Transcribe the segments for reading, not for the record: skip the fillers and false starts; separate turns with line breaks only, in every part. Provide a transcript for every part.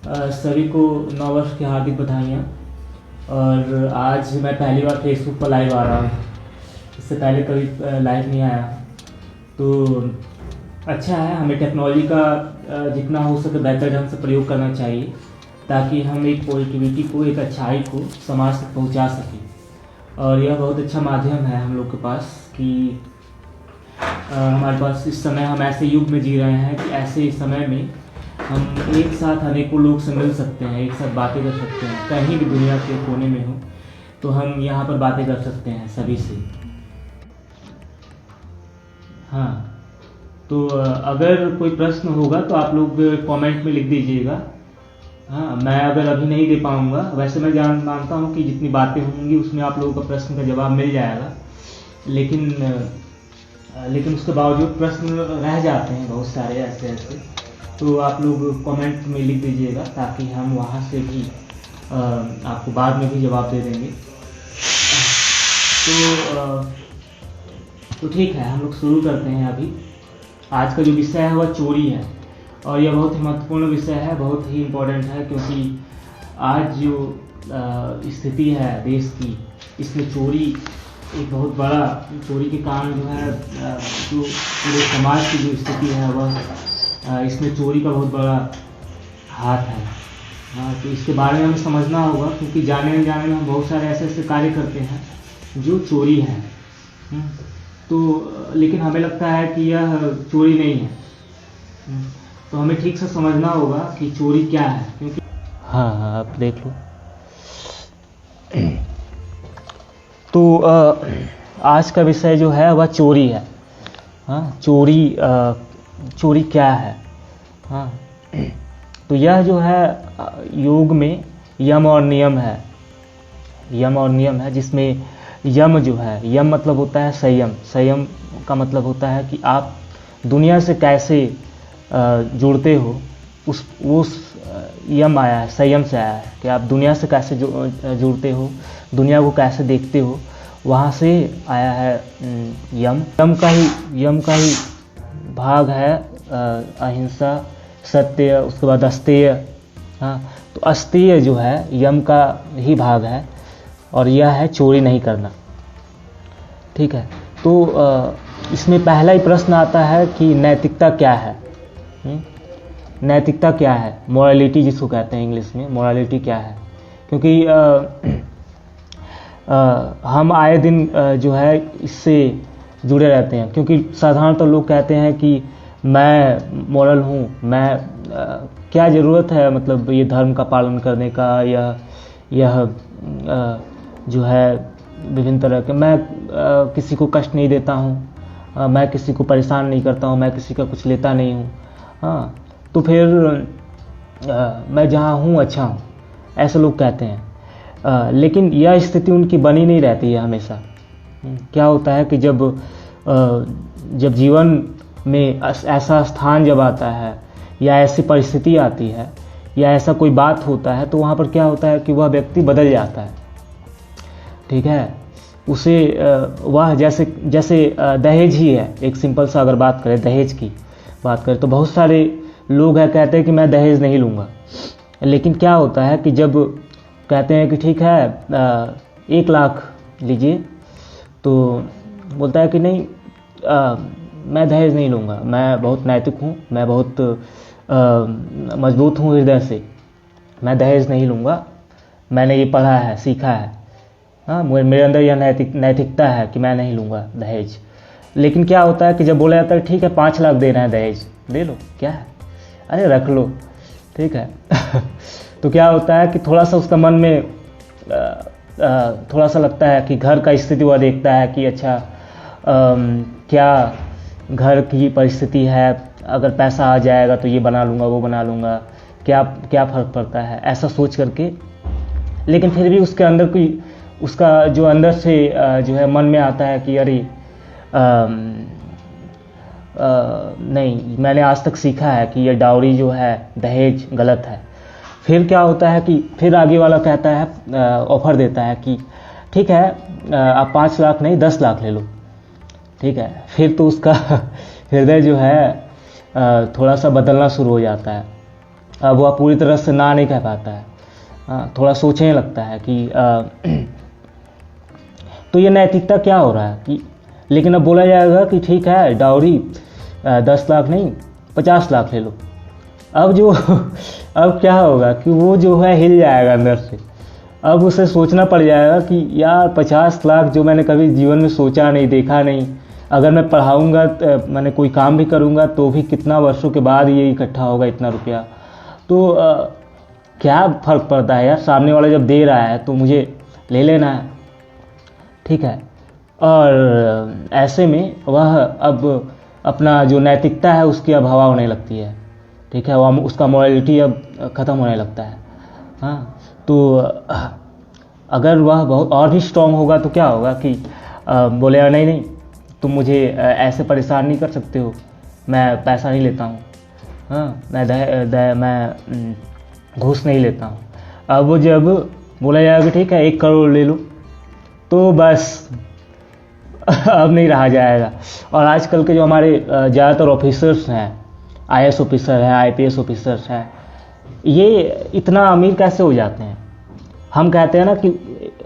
सभी को नव वर्ष की हार्दिक बधाइयाँ। और आज मैं पहली बार फेसबुक पर लाइव आ रहा हूँ। इससे पहले कभी लाइव नहीं आया, तो अच्छा है। हमें टेक्नोलॉजी का जितना हो सके बेहतर ढंग से प्रयोग करना चाहिए, ताकि हम एक पॉजिटिविटी को, एक अच्छाई को समाज तक पहुँचा सकें। और यह बहुत अच्छा माध्यम है हम लोग के पास कि हमारे पास इस समय हम ऐसे युग में जी रहे हैं कि ऐसे समय में हम एक साथ अनेकों लोग से मिल सकते हैं, एक साथ बातें कर सकते हैं। कहीं भी दुनिया के कोने में हो तो हम यहाँ पर बातें कर सकते हैं सभी से। हाँ, तो अगर कोई प्रश्न होगा तो आप लोग कमेंट में लिख दीजिएगा। हाँ, मैं अगर अभी नहीं दे पाऊँगा, वैसे मैं मानता हूँ कि जितनी बातें होंगी उसमें आप लोगों का प्रश्न का जवाब मिल जाएगा, लेकिन उसके बावजूद प्रश्न रह जाते हैं बहुत सारे ऐसे ऐसे। तो आप लोग कमेंट में लिख दीजिएगा, ताकि हम वहाँ से भी आपको बाद में भी जवाब दे देंगे। तो ठीक है, हम लोग शुरू करते हैं। अभी आज का जो विषय है वह चोरी है, और यह बहुत ही महत्वपूर्ण विषय है, बहुत ही इम्पोर्टेंट है, क्योंकि आज जो स्थिति है देश की, इसमें चोरी एक बहुत बड़ा, चोरी के कारण जो है जो पूरे समाज की जो स्थिति है वह इसमें चोरी का बहुत बड़ा हाथ है। हाँ, तो इसके बारे में हमें समझना होगा, क्योंकि जाने अनजाने में हम बहुत सारे ऐसे ऐसे कार्य करते हैं जो चोरी है। तो लेकिन हमें लगता है कि यह चोरी नहीं है। तो हमें ठीक से समझना होगा कि चोरी क्या है, क्योंकि हाँ आप देख लो। तो आज का विषय जो है वह चोरी है। हाँ, चोरी क्या है। हाँ, तो यह जो है योग में यम और नियम है। यम और नियम है, जिसमें यम जो है, यम मतलब होता है संयम। संयम का मतलब होता है कि आप दुनिया से कैसे जुड़ते हो, उस यम आया है, संयम से आया है कि आप दुनिया से कैसे जुड़ते हो, दुनिया को कैसे देखते हो, वहाँ से आया है यम। यम का ही भाग है अहिंसा, सत्य, उसके बाद अस्तेय। हाँ, तो अस्तेय जो है यम का ही भाग है, और यह है चोरी नहीं करना। ठीक है, तो इसमें पहला ही प्रश्न आता है कि नैतिकता क्या है। नैतिकता क्या है, मोरालिटी जिसको कहते हैं इंग्लिश में, मोरालिटी क्या है। क्योंकि हम आए दिन जो है इससे जुड़े रहते हैं, क्योंकि साधारणतः लोग कहते हैं कि मैं मोरल हूँ, मैं क्या ज़रूरत है मतलब ये धर्म का पालन करने का, यह जो है विभिन्न तरह के, मैं किसी को कष्ट नहीं देता हूँ, मैं किसी को परेशान नहीं करता हूँ, मैं किसी का कुछ लेता नहीं हूँ। हाँ, तो फिर मैं जहाँ हूँ अच्छा हूँ, ऐसे लोग कहते हैं। लेकिन यह स्थिति उनकी बनी नहीं रहती है हमेशा। क्या होता है कि जब जीवन में ऐसा स्थान जब आता है, या ऐसी परिस्थिति आती है, या ऐसा कोई बात होता है, तो वहाँ पर क्या होता है कि वह व्यक्ति बदल जाता है। ठीक है, उसे वह जैसे दहेज ही है। एक सिंपल सा अगर बात करें, दहेज की बात करें, तो बहुत सारे लोग हैं कहते हैं कि मैं दहेज नहीं लूँगा। लेकिन क्या होता है कि जब कहते हैं कि ठीक है 1 लाख लीजिए, तो बोलता है कि नहीं, मैं दहेज नहीं लूँगा, मैं बहुत नैतिक हूँ, मैं बहुत मजबूत हूँ हृदय से, मैं दहेज नहीं लूँगा, मैंने ये पढ़ा है, सीखा है। हाँ, मेरे अंदर यह नैतिकता है कि मैं नहीं लूँगा दहेज। लेकिन क्या होता है कि जब बोला जाता है ठीक है 5 लाख दे रहे हैं दहेज, ले लो, क्या है, अरे रख लो, ठीक है। तो क्या होता है कि थोड़ा सा उसका मन में थोड़ा सा लगता है कि घर का स्थिति वह देखता है कि अच्छा क्या घर की परिस्थिति है, अगर पैसा आ जाएगा तो ये बना लूँगा, वो बना लूँगा, क्या फ़र्क पड़ता है, ऐसा सोच करके। लेकिन फिर भी उसके अंदर कोई, उसका जो अंदर से जो है मन में आता है कि अरे नहीं, मैंने आज तक सीखा है कि ये डाउरी जो है, दहेज गलत है। फिर क्या होता है कि फिर आगे वाला कहता है, ऑफ़र देता है कि ठीक है आप 5 लाख नहीं 10 लाख ले लो। ठीक है, फिर तो उसका हृदय जो है थोड़ा सा बदलना शुरू हो जाता है। वह पूरी तरह से ना नहीं कह पाता है, थोड़ा सोचने लगता है कि तो ये नैतिकता क्या हो रहा है कि, लेकिन अब बोला जाएगा कि ठीक है डाउरी 10 लाख नहीं 50 लाख ले लो। अब जो अब क्या होगा कि वो जो है हिल जाएगा अंदर से। अब उसे सोचना पड़ जाएगा कि यार 50 लाख जो मैंने कभी जीवन में सोचा नहीं, देखा नहीं, अगर मैं पढ़ाऊँगा मैंने कोई काम भी करूँगा तो भी कितना वर्षों के बाद ये इकट्ठा होगा इतना रुपया। तो क्या फ़र्क पड़ता है यार, सामने वाला जब दे रहा है तो मुझे ले लेना है, ठीक है। और ऐसे में वह अब अपना जो नैतिकता है उसकी अब हवा होने लगती है, ठीक है, वह उसका मोरालिटी अब ख़त्म होने लगता है। हाँ, तो अगर वह बहुत और भी स्ट्रॉन्ग होगा तो क्या होगा कि बोलेगा नहीं नहीं तुम मुझे ऐसे परेशान नहीं कर सकते हो, मैं पैसा नहीं लेता हूँ, हाँ मैं घूस नहीं लेता हूँ। अब वो जब बोला जाएगा ठीक है 1 करोड़ ले लो तो बस अब नहीं रहा जाएगा। और आजकल के जो हमारे ज़्यादातर ऑफिसर्स हैं, IAS ऑफिसर हैं, IPS ऑफिसर्स हैं, ये इतना अमीर कैसे हो जाते हैं। हम कहते हैं ना कि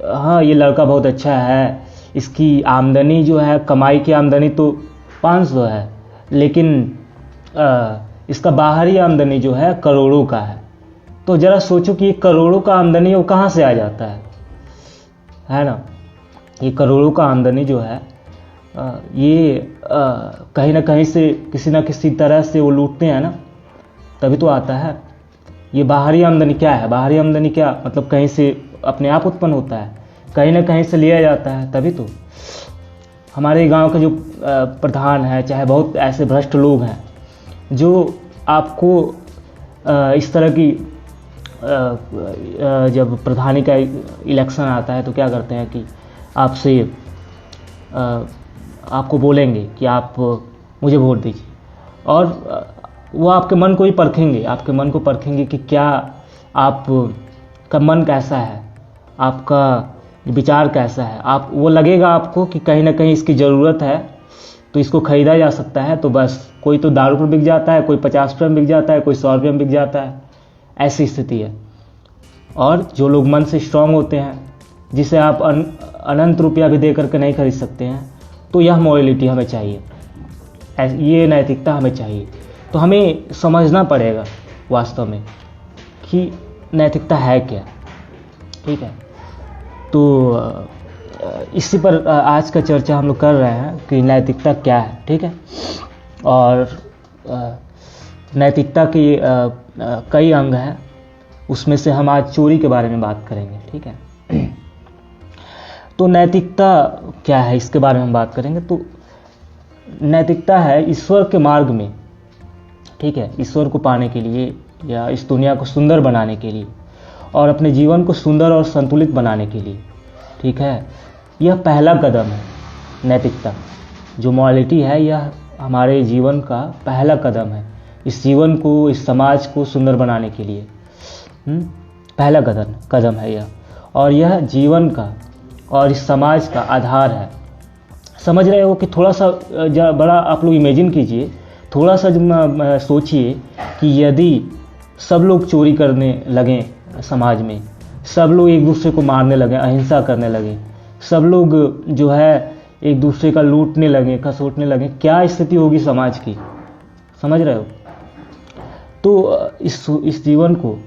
हाँ ये लड़का बहुत अच्छा है, इसकी आमदनी जो है, कमाई की आमदनी तो 500 है, लेकिन इसका बाहरी आमदनी जो है करोड़ों का है। तो ज़रा सोचो कि ये करोड़ों का आमदनी वो कहाँ से आ जाता है ना। ये करोड़ों का आमदनी जो है ये कहीं ना कहीं से किसी ना किसी तरह से वो लूटते हैं ना, तभी तो आता है। ये बाहरी आमदनी क्या है, बाहरी आमदनी क्या मतलब कहीं से अपने आप उत्पन्न होता है, कहीं ना कहीं से लिया जाता है, तभी तो। हमारे गांव के जो प्रधान हैं, चाहे बहुत ऐसे भ्रष्ट लोग हैं जो आपको इस तरह की जब प्रधानी का इलेक्शन आता है तो क्या करते हैं कि आपसे आपको बोलेंगे कि आप मुझे वोट दीजिए, और वो आपके मन को ही परखेंगे, आपके मन को परखेंगे कि क्या आपका मन कैसा है, आपका विचार कैसा है। आप वो लगेगा आपको कि कहीं ना कहीं इसकी ज़रूरत है तो इसको ख़रीदा जा सकता है, तो बस कोई तो दारू पर बिक जाता है, कोई 50 रुपये में बिक जाता है, कोई 100 रुपये में बिक जाता है, ऐसी स्थिति है। और जो लोग मन से स्ट्रांग होते हैं, जिसे आप अनंत रुपया भी दे करके नहीं खरीद सकते हैं, तो यह मोरालिटी हमें चाहिए, ये नैतिकता हमें चाहिए। तो हमें समझना पड़ेगा वास्तव में कि नैतिकता है क्या, ठीक है। तो इसी पर आज का चर्चा हम लोग कर रहे हैं कि नैतिकता क्या है, ठीक है। और नैतिकता के कई अंग हैं, उसमें से हम आज चोरी के बारे में बात करेंगे, ठीक है। तो नैतिकता क्या है इसके बारे में हम बात करेंगे। तो नैतिकता है ईश्वर के मार्ग में, ठीक है, ईश्वर को पाने के लिए या इस दुनिया को सुंदर बनाने के लिए और अपने जीवन को सुंदर और संतुलित बनाने के लिए, ठीक है। यह पहला कदम है नैतिकता, जो मोरालिटी है यह हमारे जीवन का पहला कदम है, इस जीवन को, इस समाज को सुंदर बनाने के लिए पहला कदम है यह, और यह जीवन का और इस समाज का आधार है। समझ रहे हो कि थोड़ा सा बड़ा आप लोग इमेजिन कीजिए, थोड़ा सा सोचिए कि यदि सब लोग चोरी करने लगें समाज में, सब लोग एक दूसरे को मारने लगें, अहिंसा करने लगें, सब लोग जो है एक दूसरे का लूटने लगें, खसोटने लगें, क्या स्थिति होगी समाज की, समझ रहे हो। तो इस जीवन को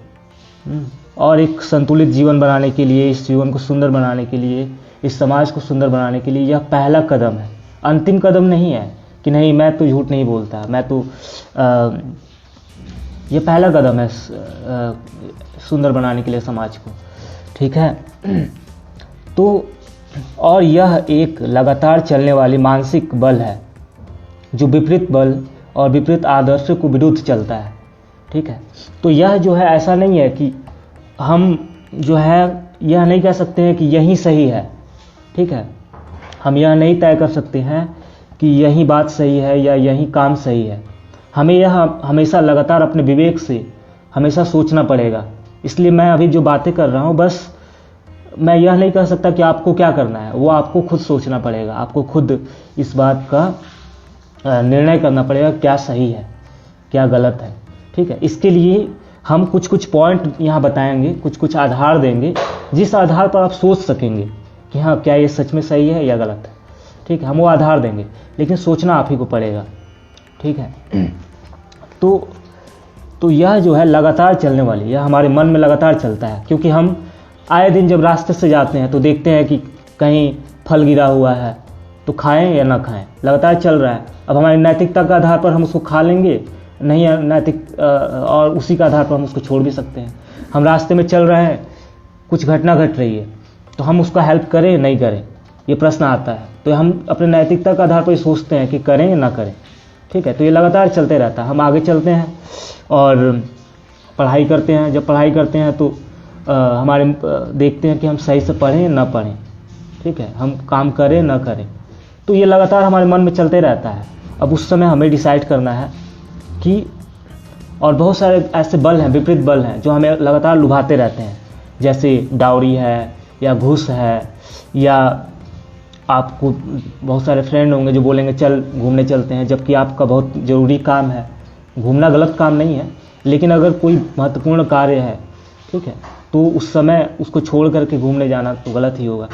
और एक संतुलित जीवन बनाने के लिए, इस जीवन को सुंदर बनाने के लिए, इस समाज को सुंदर बनाने के लिए यह पहला कदम है, अंतिम कदम नहीं है कि नहीं मैं तो झूठ नहीं बोलता, मैं तो ये पहला कदम है सुंदर बनाने के लिए समाज को, ठीक है। तो और यह एक लगातार चलने वाली मानसिक बल है जो विपरीत बल और विपरीत आदर्शों को विरुद्ध चलता है, ठीक है। तो यह जो है ऐसा नहीं है कि हम जो है यह नहीं कह सकते हैं कि यही सही है, ठीक है। हम यह नहीं तय कर सकते हैं कि यही बात सही है या यही काम सही है। हमें यह हमेशा लगातार अपने विवेक से हमेशा सोचना पड़ेगा। इसलिए मैं अभी जो बातें कर रहा हूँ, बस मैं यह नहीं कह सकता कि आपको क्या करना है, वो आपको खुद सोचना पड़ेगा, आपको खुद इस बात का निर्णय करना पड़ेगा क्या सही है क्या गलत है, ठीक है। इसके लिए हम कुछ कुछ पॉइंट यहाँ बताएंगे, कुछ कुछ आधार देंगे, जिस आधार पर आप सोच सकेंगे कि हाँ क्या ये सच में सही है या गलत है। ठीक है, हम वो आधार देंगे, लेकिन सोचना आप ही को पड़ेगा। ठीक है, तो यह जो है लगातार चलने वाली, यह हमारे मन में लगातार चलता है, क्योंकि हम आए दिन जब रास्ते से जाते हैं तो देखते हैं कि कहीं फल गिरा हुआ है तो खाएं या ना खाएं, लगातार चल रहा है। अब हमारी नैतिकता के आधार पर हम उसको खा लेंगे, नहीं नैतिक और उसी के आधार पर हम उसको छोड़ भी सकते हैं। हम रास्ते में चल रहे हैं, कुछ घटना घट रही है तो हम उसका हेल्प करें नहीं करें, ये प्रश्न आता है। तो हम अपने नैतिकता के आधार पर सोचते हैं कि करें या ना करें। ठीक है, तो ये लगातार चलते रहता है। हम आगे चलते हैं और पढ़ाई करते हैं। जब पढ़ाई करते हैं तो हमारे देखते हैं कि हम सही से पढ़ें ना पढ़ें। ठीक है, हम काम करें ना करें, तो ये लगातार हमारे मन में चलते रहता है। अब उस समय हमें डिसाइड करना है कि, और बहुत सारे ऐसे बल हैं, विपरीत बल हैं जो हमें लगातार लुभाते रहते हैं, जैसे डाउरी है या घूस है, या आपको बहुत सारे फ्रेंड होंगे जो बोलेंगे चल घूमने चलते हैं, जबकि आपका बहुत ज़रूरी काम है। घूमना गलत काम नहीं है, लेकिन अगर कोई महत्वपूर्ण कार्य है, ठीक है, तो उस समय उसको छोड़ करके घूमने जाना तो गलत ही होगा।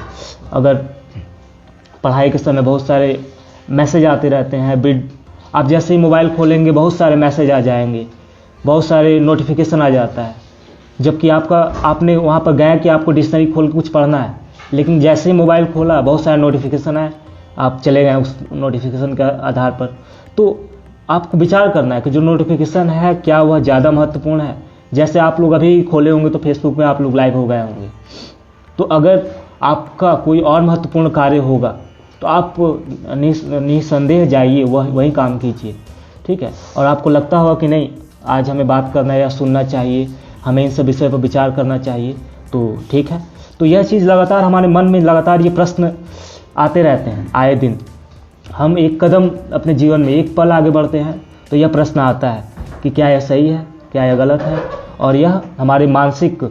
अगर पढ़ाई के समय बहुत सारे मैसेज आते रहते हैं, आप जैसे ही मोबाइल खोलेंगे बहुत सारे मैसेज आ जाएंगे, बहुत सारे नोटिफिकेशन आ जाता है, जबकि आपने वहाँ पर गए कि आपको डिक्शनरी खोल के कुछ पढ़ना है, लेकिन जैसे ही मोबाइल खोला बहुत सारे नोटिफिकेशन आए, आप चले गए उस नोटिफिकेशन के आधार पर। तो आपको विचार करना है कि जो नोटिफिकेशन है क्या वह ज़्यादा महत्वपूर्ण है। जैसे आप लोग अभी खोले होंगे तो फेसबुक में आप लोग लाइव हो गए होंगे, तो अगर आपका कोई और महत्वपूर्ण कार्य होगा तो आप निसंदेह जाइए, वही काम कीजिए। ठीक है, और आपको लगता होगा कि नहीं आज हमें बात करना है या सुनना चाहिए, हमें इन सब विषय पर विचार करना चाहिए, तो ठीक है। तो यह चीज़ लगातार हमारे मन में लगातार ये प्रश्न आते रहते हैं आए दिन। हम एक कदम अपने जीवन में एक पल आगे बढ़ते हैं तो यह प्रश्न आता है कि क्या यह सही है, क्या यह गलत है, और यह हमारी मानसिक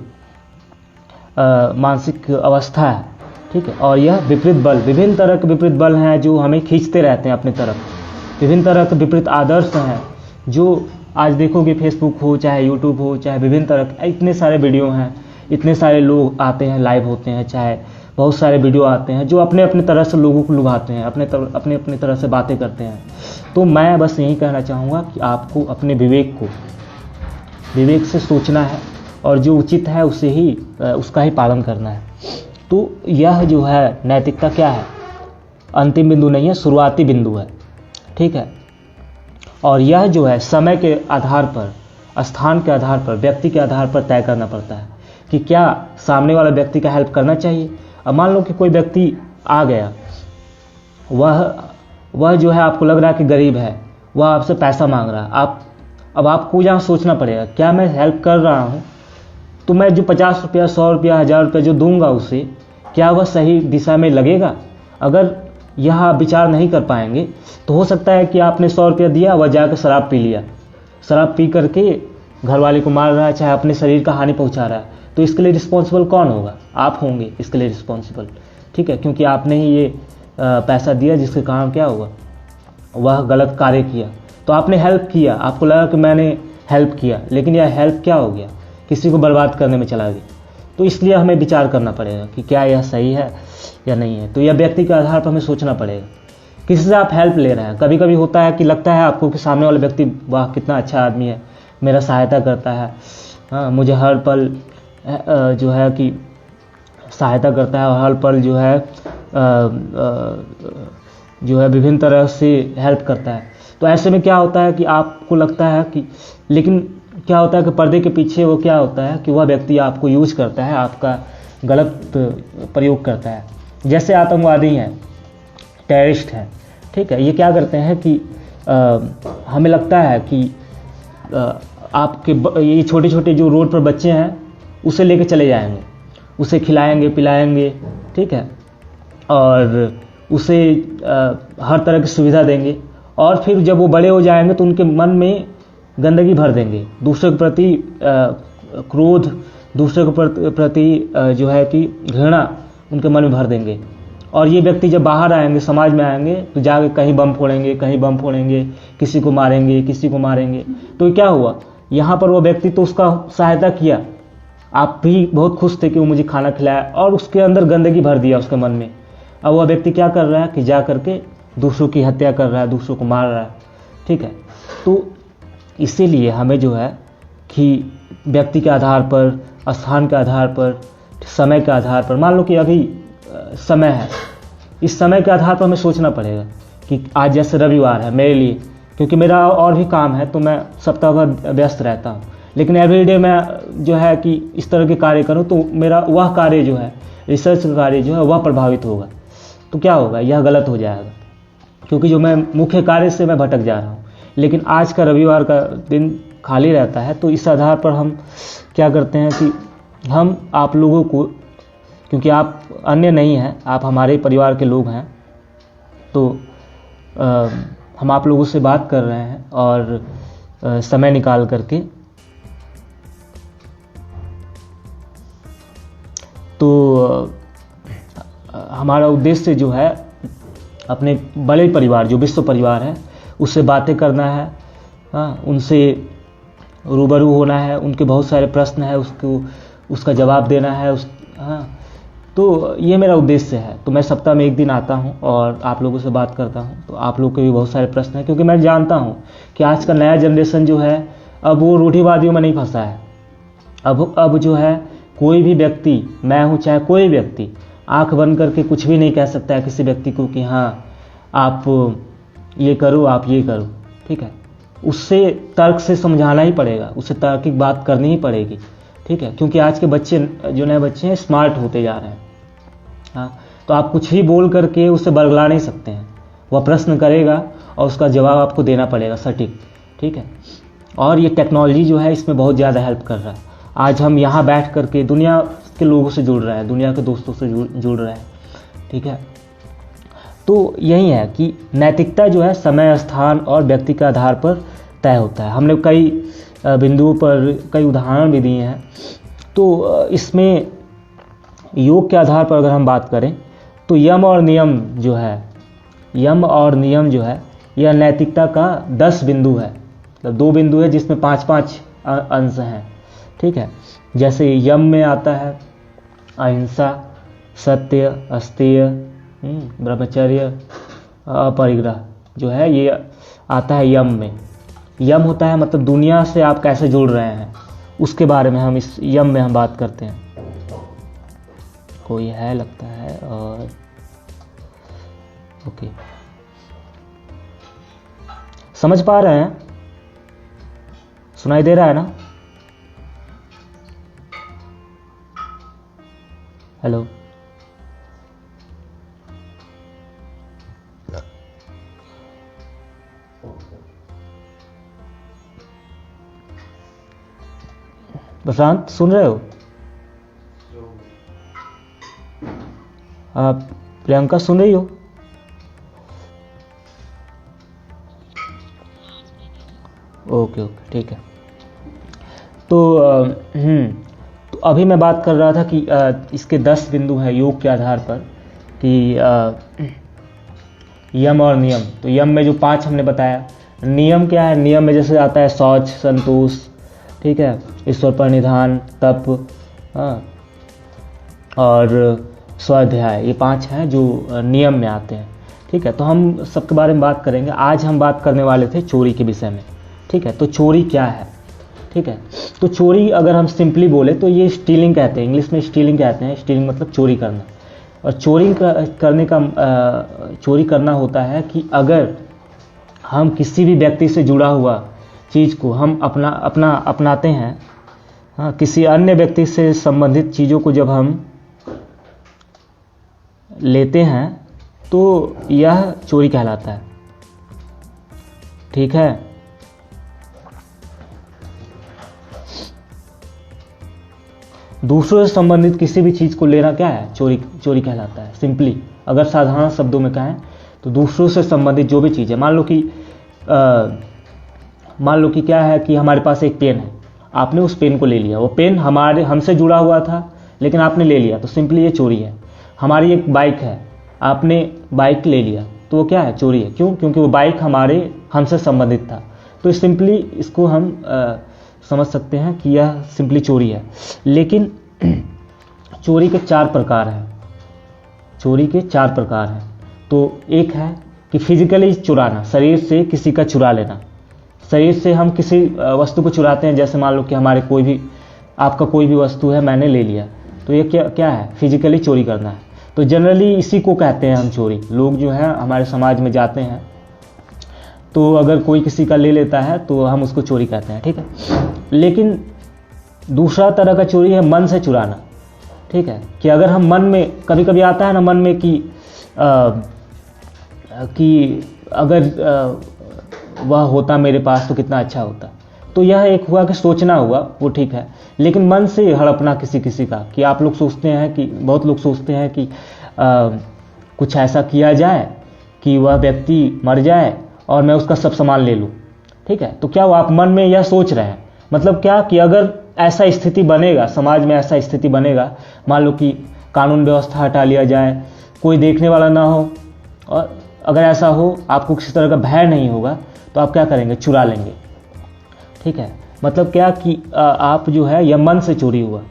अवस्था है। ठीक है, और यह विपरीत बल, विभिन्न तरह के विपरीत बल हैं जो हमें खींचते रहते हैं अपनी तरफ। विभिन्न तरह के विपरीत आदर्श हैं जो आज देखोगे, फेसबुक हो चाहे यूट्यूब हो चाहे विभिन्न तरह के इतने सारे वीडियो हैं, इतने सारे लोग आते हैं लाइव होते हैं, चाहे बहुत सारे वीडियो आते हैं जो अपने अपने तरह से लोगों को लुभाते हैं, अपने तरह से बातें करते हैं। तो मैं बस यही कहना चाहूँगा कि आपको अपने विवेक से सोचना है और जो उचित है उसका ही पालन करना है। तो यह जो है नैतिकता क्या है, अंतिम बिंदु नहीं है, शुरुआती बिंदु है। ठीक है, और यह जो है समय के आधार पर, स्थान के आधार पर, व्यक्ति के आधार पर तय करना पड़ता है कि क्या सामने वाला व्यक्ति का हेल्प करना चाहिए। अब मान लो कि कोई व्यक्ति आ गया, वह जो है आपको लग रहा है कि गरीब है, वह आपसे पैसा मांग रहा है। अब आपको यहाँ सोचना पड़ेगा, क्या मैं हेल्प कर रहा हूँ तो मैं जो 50 रुपया, 100 रुपया, 1000 रुपया जो दूंगा उसे, क्या वह सही दिशा में लगेगा। अगर यह आप विचार नहीं कर पाएंगे तो हो सकता है कि आपने 100 रुपया दिया, वह जाकर शराब पी लिया, शराब पी करके घर वाले को मार रहा है, चाहे अपने शरीर का हानि पहुंचा रहा है। तो इसके लिए रिस्पॉन्सिबल कौन होगा? आप होंगे इसके लिए रिस्पॉन्सिबल। ठीक है, क्योंकि आपने ही ये पैसा दिया जिसके कारण क्या हुआ, वह गलत कार्य किया। तो आपने हेल्प किया, आपको लगा कि मैंने हेल्प किया, लेकिन यह हेल्प क्या हो गया, किसी को बर्बाद करने में चला गया। तो इसलिए हमें विचार करना पड़ेगा कि क्या यह सही है या नहीं है। तो यह व्यक्ति के आधार पर हमें सोचना पड़ेगा। किसी से आप हेल्प ले रहे हैं, कभी कभी होता है कि लगता है आपको कि सामने वाला व्यक्ति वाह कितना अच्छा आदमी है, मेरा सहायता करता है, हाँ मुझे हर पल जो है कि सहायता करता है, और हर पल जो है विभिन्न तरह से हेल्प करता है। तो ऐसे में क्या होता है कि आपको लगता है कि, लेकिन क्या होता है कि पर्दे के पीछे वो क्या होता है कि वह व्यक्ति आपको यूज करता है, आपका गलत प्रयोग करता है। जैसे आतंकवादी हैं, टेररिस्ट हैं, ठीक है, ये क्या करते हैं कि हमें लगता है कि आपके ये छोटे छोटे जो रोड पर बच्चे हैं उसे लेके चले जाएंगे, उसे खिलाएंगे पिलाएंगे, ठीक है, और उसे हर तरह की सुविधा देंगे, और फिर जब वो बड़े हो जाएंगे तो उनके मन में गंदगी भर देंगे, दूसरे के प्रति क्रोध, दूसरे के प्रति जो है कि घृणा उनके मन में भर देंगे। और ये व्यक्ति जब बाहर आएंगे, समाज में आएंगे, तो जाके कहीं बम फोड़ेंगे, कहीं बम फोड़ेंगे, किसी को मारेंगे, किसी को मारेंगे। तो क्या हुआ यहाँ पर वो व्यक्ति तो उसका सहायता किया, आप भी बहुत खुश थे कि वो मुझे खाना खिलाया, और उसके अंदर गंदगी भर दिया उसके मन में। अब वह व्यक्ति क्या कर रहा है कि जा करके दूसरों की हत्या कर रहा है, दूसरों को मार रहा है। ठीक है, तो इसीलिए हमें जो है कि व्यक्ति के आधार पर, स्थान के आधार पर, समय के आधार पर, मान लो कि अभी समय है, इस समय के आधार पर हमें सोचना पड़ेगा कि आज जैसे रविवार है मेरे लिए, क्योंकि मेरा और भी काम है तो मैं सप्ताह भर व्यस्त रहता हूँ, लेकिन एवरीडे मैं जो है कि इस तरह के कार्य करूँ तो मेरा वह कार्य जो है, रिसर्च का कार्य जो है वह प्रभावित होगा। तो क्या होगा, यह गलत हो जाएगा, क्योंकि जो मैं मुख्य कार्य से मैं भटक जा रहा हूँ। लेकिन आज का रविवार का दिन खाली रहता है, तो इस आधार पर हम क्या करते हैं कि हम आप लोगों को, क्योंकि आप अन्य नहीं हैं, आप हमारे परिवार के लोग हैं, तो हम आप लोगों से बात कर रहे हैं और समय निकाल करके। तो हमारा उद्देश्य जो है अपने बड़े परिवार, जो विश्व परिवार है, उससे बातें करना है, हाँ, उनसे रूबरू होना है, उनके बहुत सारे प्रश्न है उसका जवाब देना है, हाँ, तो ये मेरा उद्देश्य है। तो मैं सप्ताह में एक दिन आता हूँ और आप लोगों से बात करता हूँ। तो आप लोगों के भी बहुत सारे प्रश्न हैं, क्योंकि मैं जानता हूँ कि आज का नया जनरेशन जो है अब वो रूढ़िवादियों में नहीं फंसा है। अब जो है कोई भी व्यक्ति, मैं हूँ चाहे कोई व्यक्ति, आंख बंद करके कुछ भी नहीं कह सकता है किसी व्यक्ति को कि हाँ आप ये करो, आप ये करो। ठीक है, उससे तर्क से समझाना ही पड़ेगा, उससे तार्किक बात करनी ही पड़ेगी। ठीक है, क्योंकि आज के बच्चे, जो नए बच्चे हैं, स्मार्ट होते जा रहे हैं। हाँ, तो आप कुछ भी बोल करके उससे बरगला नहीं सकते हैं। वह प्रश्न करेगा और उसका जवाब आपको देना पड़ेगा सटीक। ठीक है, और ये टेक्नोलॉजी जो है इसमें बहुत ज़्यादा हेल्प कर रहा है। आज हम यहाँ बैठ करके दुनिया के लोगों से जुड़ रहे हैं, दुनिया के दोस्तों से जुड़ रहे हैं। ठीक है, तो यही है कि नैतिकता जो है समय, स्थान और व्यक्ति के आधार पर तय होता है। हमने कई बिंदुओं पर कई उदाहरण भी दिए हैं। तो इसमें योग के आधार पर अगर हम बात करें तो यम और नियम जो है, यह नैतिकता का 10 बिंदु है। मतलब 2 बिंदु है जिसमें 5-5 अंश हैं। ठीक है, जैसे यम में आता है अहिंसा, सत्य, अस्तेय, ब्रह्मचर्य, अपरिग्रह, जो है ये आता है यम में। यम होता है मतलब दुनिया से आप कैसे जुड़ रहे हैं, उसके बारे में हम इस यम में हम बात करते हैं। कोई है लगता है, और ओके, समझ पा रहे हैं, सुनाई दे रहा है ना? हेलो, प्रशांत सुन रहे हो? आप प्रियंका सुन रही हो? ओके, ठीक है। तो अभी मैं बात कर रहा था कि इसके 10 बिंदु हैं योग के आधार पर, कि यम और नियम। तो यम में जो 5 हमने बताया, नियम क्या है? नियम में जैसे आता है शौच, संतोष, ठीक है, ईश्वर पर निधान, तप, हाँ, और स्वाध्याय, ये 5 हैं जो नियम में आते हैं। ठीक है, तो हम सबके बारे में बात करेंगे। आज हम बात करने वाले थे चोरी के विषय में। ठीक है, तो चोरी क्या है? ठीक है, तो चोरी अगर हम सिंपली बोले तो ये स्टीलिंग कहते हैं, इंग्लिश में स्टीलिंग कहते हैं। स्टीलिंग मतलब चोरी करना। और चोरी करना होता है कि अगर हम किसी भी व्यक्ति से जुड़ा हुआ चीज़ को हम अपनाते हैं, हाँ, किसी अन्य व्यक्ति से संबंधित चीज़ों को जब हम लेते हैं तो यह चोरी कहलाता है। ठीक है, दूसरों से संबंधित किसी भी चीज़ को लेना क्या है? चोरी कहलाता है। सिंपली अगर साधारण शब्दों में कहें तो दूसरों से संबंधित जो भी चीज़ है, मान लो कि क्या है कि हमारे पास एक पेन है, आपने उस पेन को ले लिया, वो पेन हमसे जुड़ा हुआ था लेकिन आपने ले लिया, तो सिंपली ये चोरी है। हमारी एक बाइक है, आपने बाइक ले लिया, तो वो क्या है? चोरी है। क्यों? क्योंकि वो बाइक हमसे संबंधित था। तो सिंपली इसको हम समझ सकते हैं कि यह सिंपली चोरी है। लेकिन चोरी के 4 प्रकार हैं। चोरी के 4 प्रकार हैं। तो एक है कि फिजिकली चुराना, शरीर से किसी का चुरा लेना। शरीर से हम किसी वस्तु को चुराते हैं, जैसे मान लो कि हमारे कोई भी, आपका कोई भी वस्तु है, मैंने ले लिया, तो ये क्या है? फिजिकली चोरी करना है। तो जनरली इसी को कहते हैं हम चोरी। लोग जो है हमारे समाज में जाते हैं, तो अगर कोई किसी का ले लेता है तो हम उसको चोरी कहते हैं, ठीक है। लेकिन दूसरा तरह का चोरी है मन से चुराना, ठीक है। कि अगर हम मन में, कभी कभी आता है ना मन में कि अगर वह होता मेरे पास तो कितना अच्छा होता। तो यह एक हुआ कि सोचना हुआ, वो ठीक है। लेकिन मन से हड़पना किसी किसी का, कि आप लोग सोचते हैं कि, बहुत लोग सोचते हैं कि कुछ ऐसा किया जाए कि वह व्यक्ति मर जाए और मैं उसका सब सामान ले लूँ, ठीक है। तो क्या वो आप मन में यह सोच रहे हैं, मतलब क्या कि अगर ऐसा स्थिति बनेगा, समाज में ऐसा स्थिति बनेगा, मान लो कि कानून व्यवस्था हटा लिया जाए, कोई देखने वाला ना हो, और अगर ऐसा हो, आपको किसी तरह का भय नहीं होगा, तो आप क्या करेंगे? चुरा लेंगे, ठीक है। मतलब क्या कि आप जो है, यह मन से चोरी हुआ,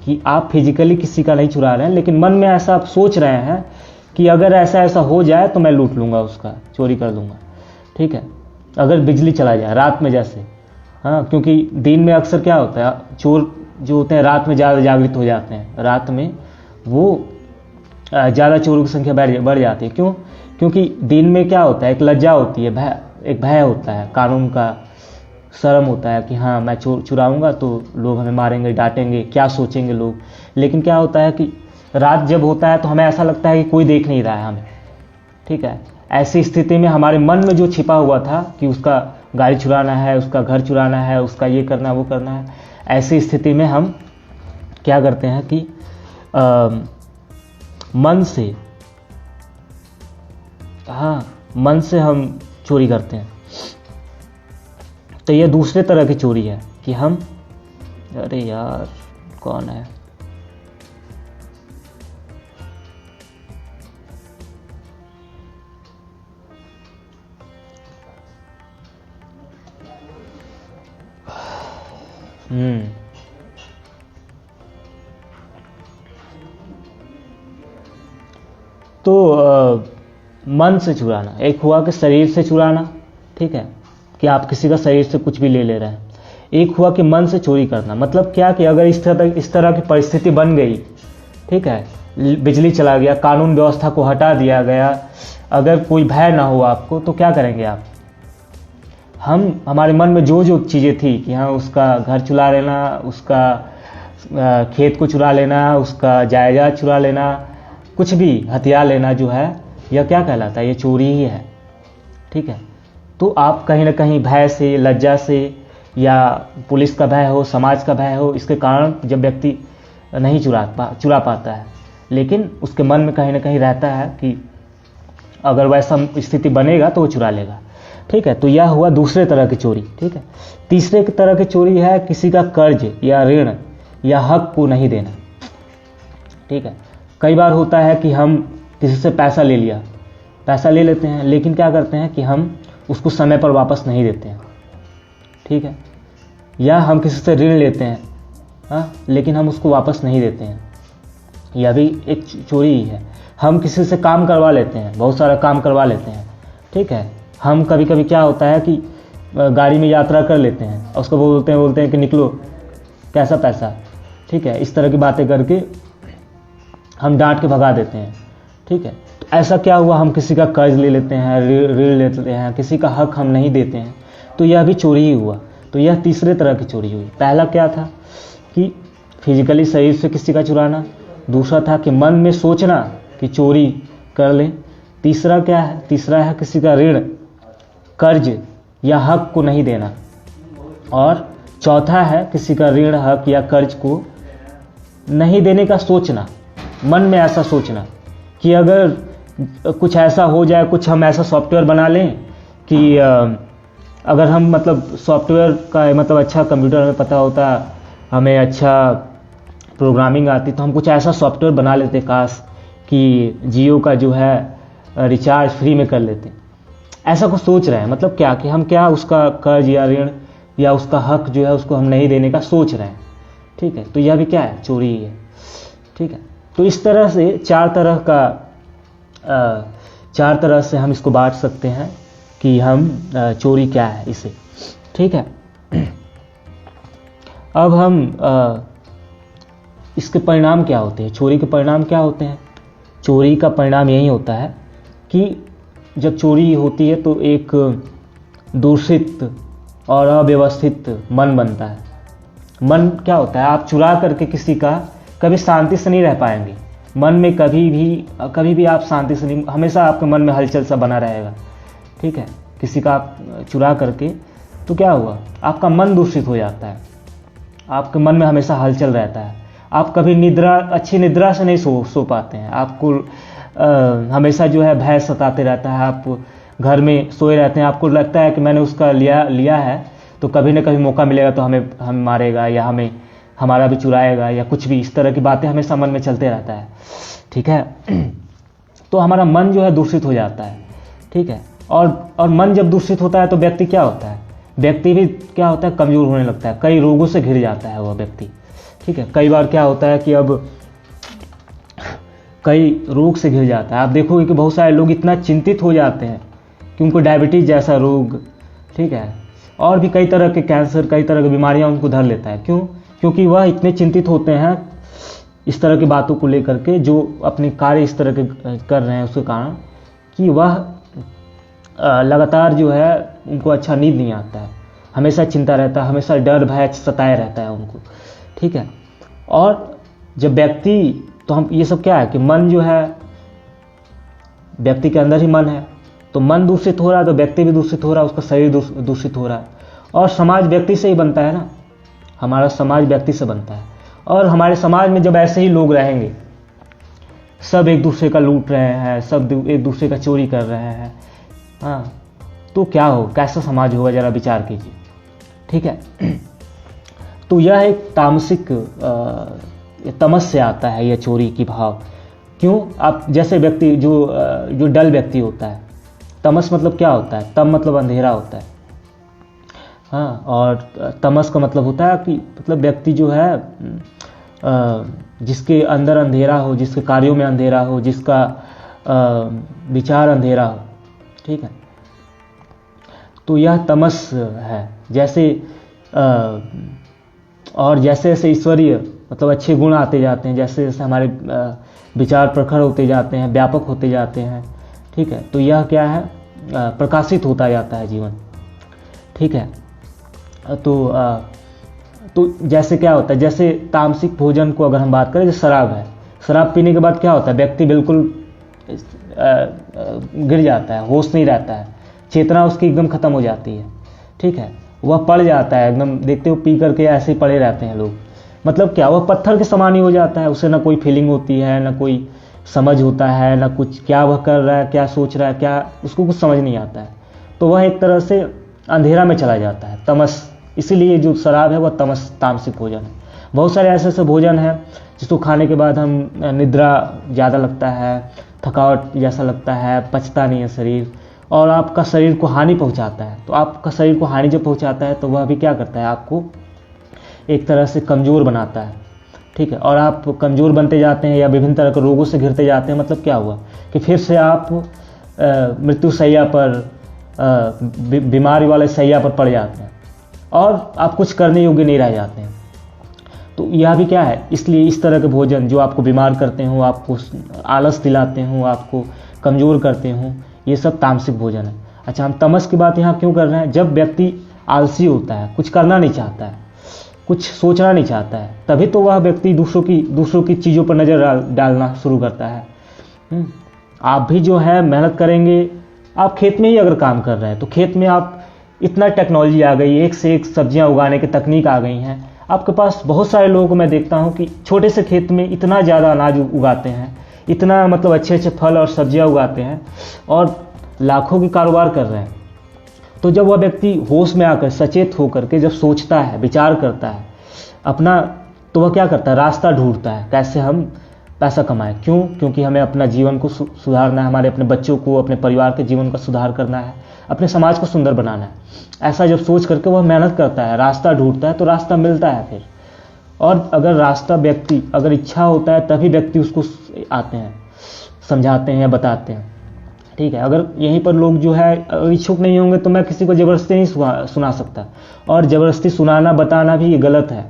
कि आप फिजिकली किसी का नहीं चुरा रहे हैं, लेकिन मन में ऐसा आप सोच रहे हैं कि अगर ऐसा ऐसा हो जाए तो मैं लूट लूँगा, उसका चोरी कर लूँगा, ठीक है। अगर बिजली चला जाए रात में जैसे, हाँ, क्योंकि दिन में अक्सर क्या होता है, चोर जो होते हैं रात में ज़्यादा जागृत हो जाते हैं, रात में वो ज़्यादा चोरों की संख्या बढ़ जाती है। क्यों? क्योंकि दिन में क्या होता है, एक लज्जा होती है, एक भय होता है, कानून का शर्म होता है कि हाँ मैं चुराऊंगा तो लोग हमें मारेंगे, डांटेंगे, क्या सोचेंगे लोग। लेकिन क्या होता है कि रात जब होता है तो हमें ऐसा लगता है कि कोई देख नहीं रहा है हमें, ठीक है। ऐसी स्थिति में हमारे मन में जो छिपा हुआ था कि उसका गाड़ी चुराना है, उसका घर चुराना है, उसका ये करना है, वो करना है, ऐसी स्थिति में हम क्या करते हैं कि मन से हम चोरी करते हैं। तो ये दूसरे तरह की चोरी है कि हम, अरे यार कौन है, तो मन से चुराना, एक हुआ कि शरीर से चुराना, ठीक है, कि आप किसी का शरीर से कुछ भी ले रहे हैं। एक हुआ कि मन से चोरी करना, मतलब क्या कि अगर इस तरह की परिस्थिति बन गई, ठीक है, बिजली चला गया, कानून व्यवस्था को हटा दिया गया, अगर कोई भय ना हो आपको, तो क्या करेंगे आप? हमारे मन में जो चीज़ें थी कि हाँ उसका घर चुरा लेना, उसका खेत को चुरा लेना, उसका जायदाद चुरा लेना, कुछ भी हथियार लेना, जो है यह क्या कहलाता है? ये चोरी ही है, ठीक है। तो आप कहीं ना कहीं भय से, लज्जा से, या पुलिस का भय हो, समाज का भय हो, इसके कारण जब व्यक्ति नहीं चुरा पाता है, लेकिन उसके मन में कहीं ना कहीं रहता है कि अगर वैसा स्थिति बनेगा तो वो चुरा लेगा, ठीक है। तो यह हुआ दूसरे तरह की चोरी, ठीक है। तीसरे की तरह की चोरी है किसी का कर्ज या ऋण या हक को नहीं देना, ठीक है। कई बार होता है कि हम किसी से पैसा ले लेते हैं, लेकिन क्या करते हैं कि हम उसको समय पर वापस नहीं देते हैं, ठीक है। या हम किसी से ऋण लेते हैं, हाँ, लेकिन हम उसको वापस नहीं देते हैं, यह भी एक चोरी ही है। हम किसी से काम करवा लेते हैं, बहुत सारा काम करवा लेते हैं, ठीक है। हम कभी कभी क्या होता है कि गाड़ी में यात्रा कर लेते हैं और उसको बोलते हैं कि निकलो, कैसा पैसा, ठीक है। इस तरह की बातें करके हम डांट के भगा देते हैं, ठीक है। तो ऐसा क्या हुआ, हम किसी का कर्ज ले लेते हैं, ऋण लेते हैं, किसी का हक हम नहीं देते हैं, तो यह भी चोरी ही हुआ। तो यह तीसरे तरह की चोरी हुई। पहला क्या था कि फिजिकली शरीर से किसी का चुराना, दूसरा था कि मन में सोचना कि चोरी कर लें, तीसरा क्या है? तीसरा है किसी का ऋण, कर्ज या हक को नहीं देना, और चौथा है किसी का ऋण, हक या कर्ज को नहीं देने का सोचना, मन में ऐसा सोचना कि अगर कुछ ऐसा हो जाए, कुछ हम ऐसा सॉफ्टवेयर बना लें कि अगर हम मतलब सॉफ्टवेयर का मतलब अच्छा कंप्यूटर हमें पता होता, हमें अच्छा प्रोग्रामिंग आती, तो हम कुछ ऐसा सॉफ्टवेयर बना लेते काश कि जियो का जो है रिचार्ज फ्री में कर लेते। ऐसा कुछ सोच रहे हैं, मतलब क्या कि हम क्या उसका कर्ज या ऋण या उसका हक जो है उसको हम नहीं देने का सोच रहे हैं, ठीक है, तो यह भी क्या है, चोरी ही है, ठीक है। तो इस तरह से चार तरह से हम इसको बांट सकते हैं कि हम चोरी क्या है इसे, ठीक है। अब हम इसके परिणाम क्या होते हैं, चोरी के परिणाम क्या होते हैं। चोरी का परिणाम यही होता है कि जब चोरी होती है तो एक दूषित और अव्यवस्थित मन बनता है। मन क्या होता है, आप चुरा करके किसी का कभी शांति से नहीं रह पाएंगे। मन में कभी भी आप शांति से नहीं, हमेशा आपके मन में हलचल सा बना रहेगा, ठीक है। किसी का आप चुरा करके तो क्या हुआ, आपका मन दूषित हो जाता है, आपके मन में हमेशा हलचल रहता है, आप कभी अच्छी निद्रा से नहीं सो पाते हैं, आपको हमेशा जो है भय सताते रहता है, आप घर में सोए रहते हैं, आपको लगता है कि मैंने उसका लिया है तो कभी ना कभी मौका मिलेगा तो हमें मारेगा या हमारा भी चुराएगा या कुछ भी, इस तरह की बातें हमेशा मन में चलते रहता है, ठीक है। तो हमारा मन जो है दूषित हो जाता है, ठीक है। और मन जब दूषित होता है तो व्यक्ति क्या होता है, व्यक्ति भी क्या होता है, कमज़ोर होने लगता है, कई रोगों से घिर जाता है वह व्यक्ति, ठीक है। कई बार क्या होता है कि अब कई रोग से घिर जाता है। आप देखोगे कि बहुत सारे लोग इतना चिंतित हो जाते हैं कि उनको डायबिटीज़ जैसा रोग, ठीक है, और भी कई तरह के कैंसर, कई तरह की बीमारियां उनको धर लेता है। क्यों? क्योंकि वह इतने चिंतित होते हैं इस तरह की बातों को लेकर के, जो अपने कार्य इस तरह के कर रहे हैं उसके कारण, कि वह लगातार जो है उनको अच्छा नींद नहीं आता है, हमेशा चिंता रहता है, हमेशा डर भय सताए रहता है उनको, ठीक है। और जब व्यक्ति, तो हम ये सब क्या है कि मन जो है, व्यक्ति के अंदर ही मन है, तो मन दूषित हो रहा है तो व्यक्ति भी दूषित हो रहा है, उसका शरीर दूषित हो रहा है। और समाज व्यक्ति से ही बनता है ना, हमारा समाज व्यक्ति से बनता है। और हमारे समाज में जब ऐसे ही लोग रहेंगे, सब एक दूसरे का लूट रहे हैं, सब एक दूसरे का चोरी कर रहे हैं, हाँ, तो क्या हो, कैसा समाज होगा, ज़रा विचार कीजिए, ठीक है। तो यह एक तामसिक तमस से आता है यह चोरी की भाव। क्यों? आप जैसे व्यक्ति जो डल व्यक्ति होता है, तमस मतलब क्या होता है, तम मतलब अंधेरा होता है, हाँ, और तमस का मतलब होता है कि मतलब व्यक्ति जो है जिसके अंदर अंधेरा हो, जिसके कार्यों में अंधेरा हो, जिसका विचार अंधेरा हो, ठीक है, तो यह तमस है। जैसे और जैसे जैसे ईश्वरीय मतलब अच्छे गुण आते जाते हैं, जैसे जैसे हमारे विचार प्रखर होते जाते हैं, व्यापक होते जाते हैं, ठीक है, तो यह क्या है, प्रकाशित होता जाता है जीवन, ठीक है। तो जैसे क्या होता है, जैसे तामसिक भोजन को अगर हम बात करें, जैसे शराब है, शराब पीने के बाद क्या होता है, व्यक्ति बिल्कुल गिर जाता है, होश नहीं रहता है, चेतना उसकी एकदम खत्म हो जाती है, ठीक है, वह पड़ जाता है एकदम, देखते हो पी करके ऐसे ही पड़े रहते हैं लोग, मतलब क्या, वह पत्थर के समान ही हो जाता है, उसे ना कोई फीलिंग होती है, ना कोई समझ होता है, ना कुछ, क्या वह कर रहा है, क्या सोच रहा है, क्या उसको कुछ समझ नहीं आता है, तो वह एक तरह से अंधेरा में चला जाता है, तमस। इसीलिए जो शराब है वह तामसिक भोजन है। बहुत सारे ऐसे ऐसे भोजन हैं जिसको खाने के बाद हम निद्रा ज़्यादा लगता है, थकावट जैसा लगता है, पचता नहीं है शरीर, और आपका शरीर को हानि पहुंचाता है। तो आपका शरीर को हानि जब पहुंचाता है तो वह भी क्या करता है, आपको एक तरह से कमज़ोर बनाता है, ठीक है, और आप कमज़ोर बनते जाते हैं या विभिन्न तरह के रोगों से घिरते जाते हैं। मतलब क्या हुआ कि फिर से आप मृत्यु शैया पर, बीमारी वाले शैया पर पड़ जाते हैं और आप कुछ करने योग्य नहीं रह जाते हैं। तो यह भी क्या है, इसलिए इस तरह के भोजन जो आपको बीमार करते हो, आपको आलस दिलाते हो, आपको कमज़ोर करते हो, ये सब तामसिक भोजन है। अच्छा, हम तमस की बात यहाँ क्यों कर रहे हैं? जब व्यक्ति आलसी होता है, कुछ करना नहीं चाहता है, कुछ सोचना नहीं चाहता है, तभी तो वह व्यक्ति दूसरों की चीज़ों पर नज़र डालना शुरू करता है। आप भी जो है मेहनत करेंगे, आप खेत में ही अगर काम कर रहे हैं तो खेत में आप, इतना टेक्नोलॉजी आ गई, एक से एक सब्जियां उगाने की तकनीक आ गई हैं आपके पास। बहुत सारे लोगों को मैं देखता हूं कि छोटे से खेत में इतना ज़्यादा अनाज उगाते हैं, इतना मतलब अच्छे अच्छे फल और सब्जियां उगाते हैं और लाखों की कारोबार कर रहे हैं। तो जब वह व्यक्ति होश में आकर, सचेत होकर के जब सोचता है, विचार करता है अपना, तो वह क्या करता है, रास्ता ढूंढता है कैसे हम पैसा कमाएं। क्यों? क्योंकि हमें अपना जीवन को सुधारना है, हमारे अपने बच्चों को, अपने परिवार के जीवन का सुधार करना है, अपने समाज को सुंदर बनाना है। ऐसा जब सोच करके वह मेहनत करता है, रास्ता ढूंढता है, तो रास्ता मिलता है फिर। और अगर रास्ता व्यक्ति, अगर इच्छा होता है तभी व्यक्ति उसको आते हैं, समझाते हैं या बताते हैं। ठीक है, अगर यहीं पर लोग जो है इच्छुक नहीं होंगे तो मैं किसी को ज़बरदस्ती नहीं सुना सकता, और ज़बरदस्ती सुनाना बताना भी ये गलत है।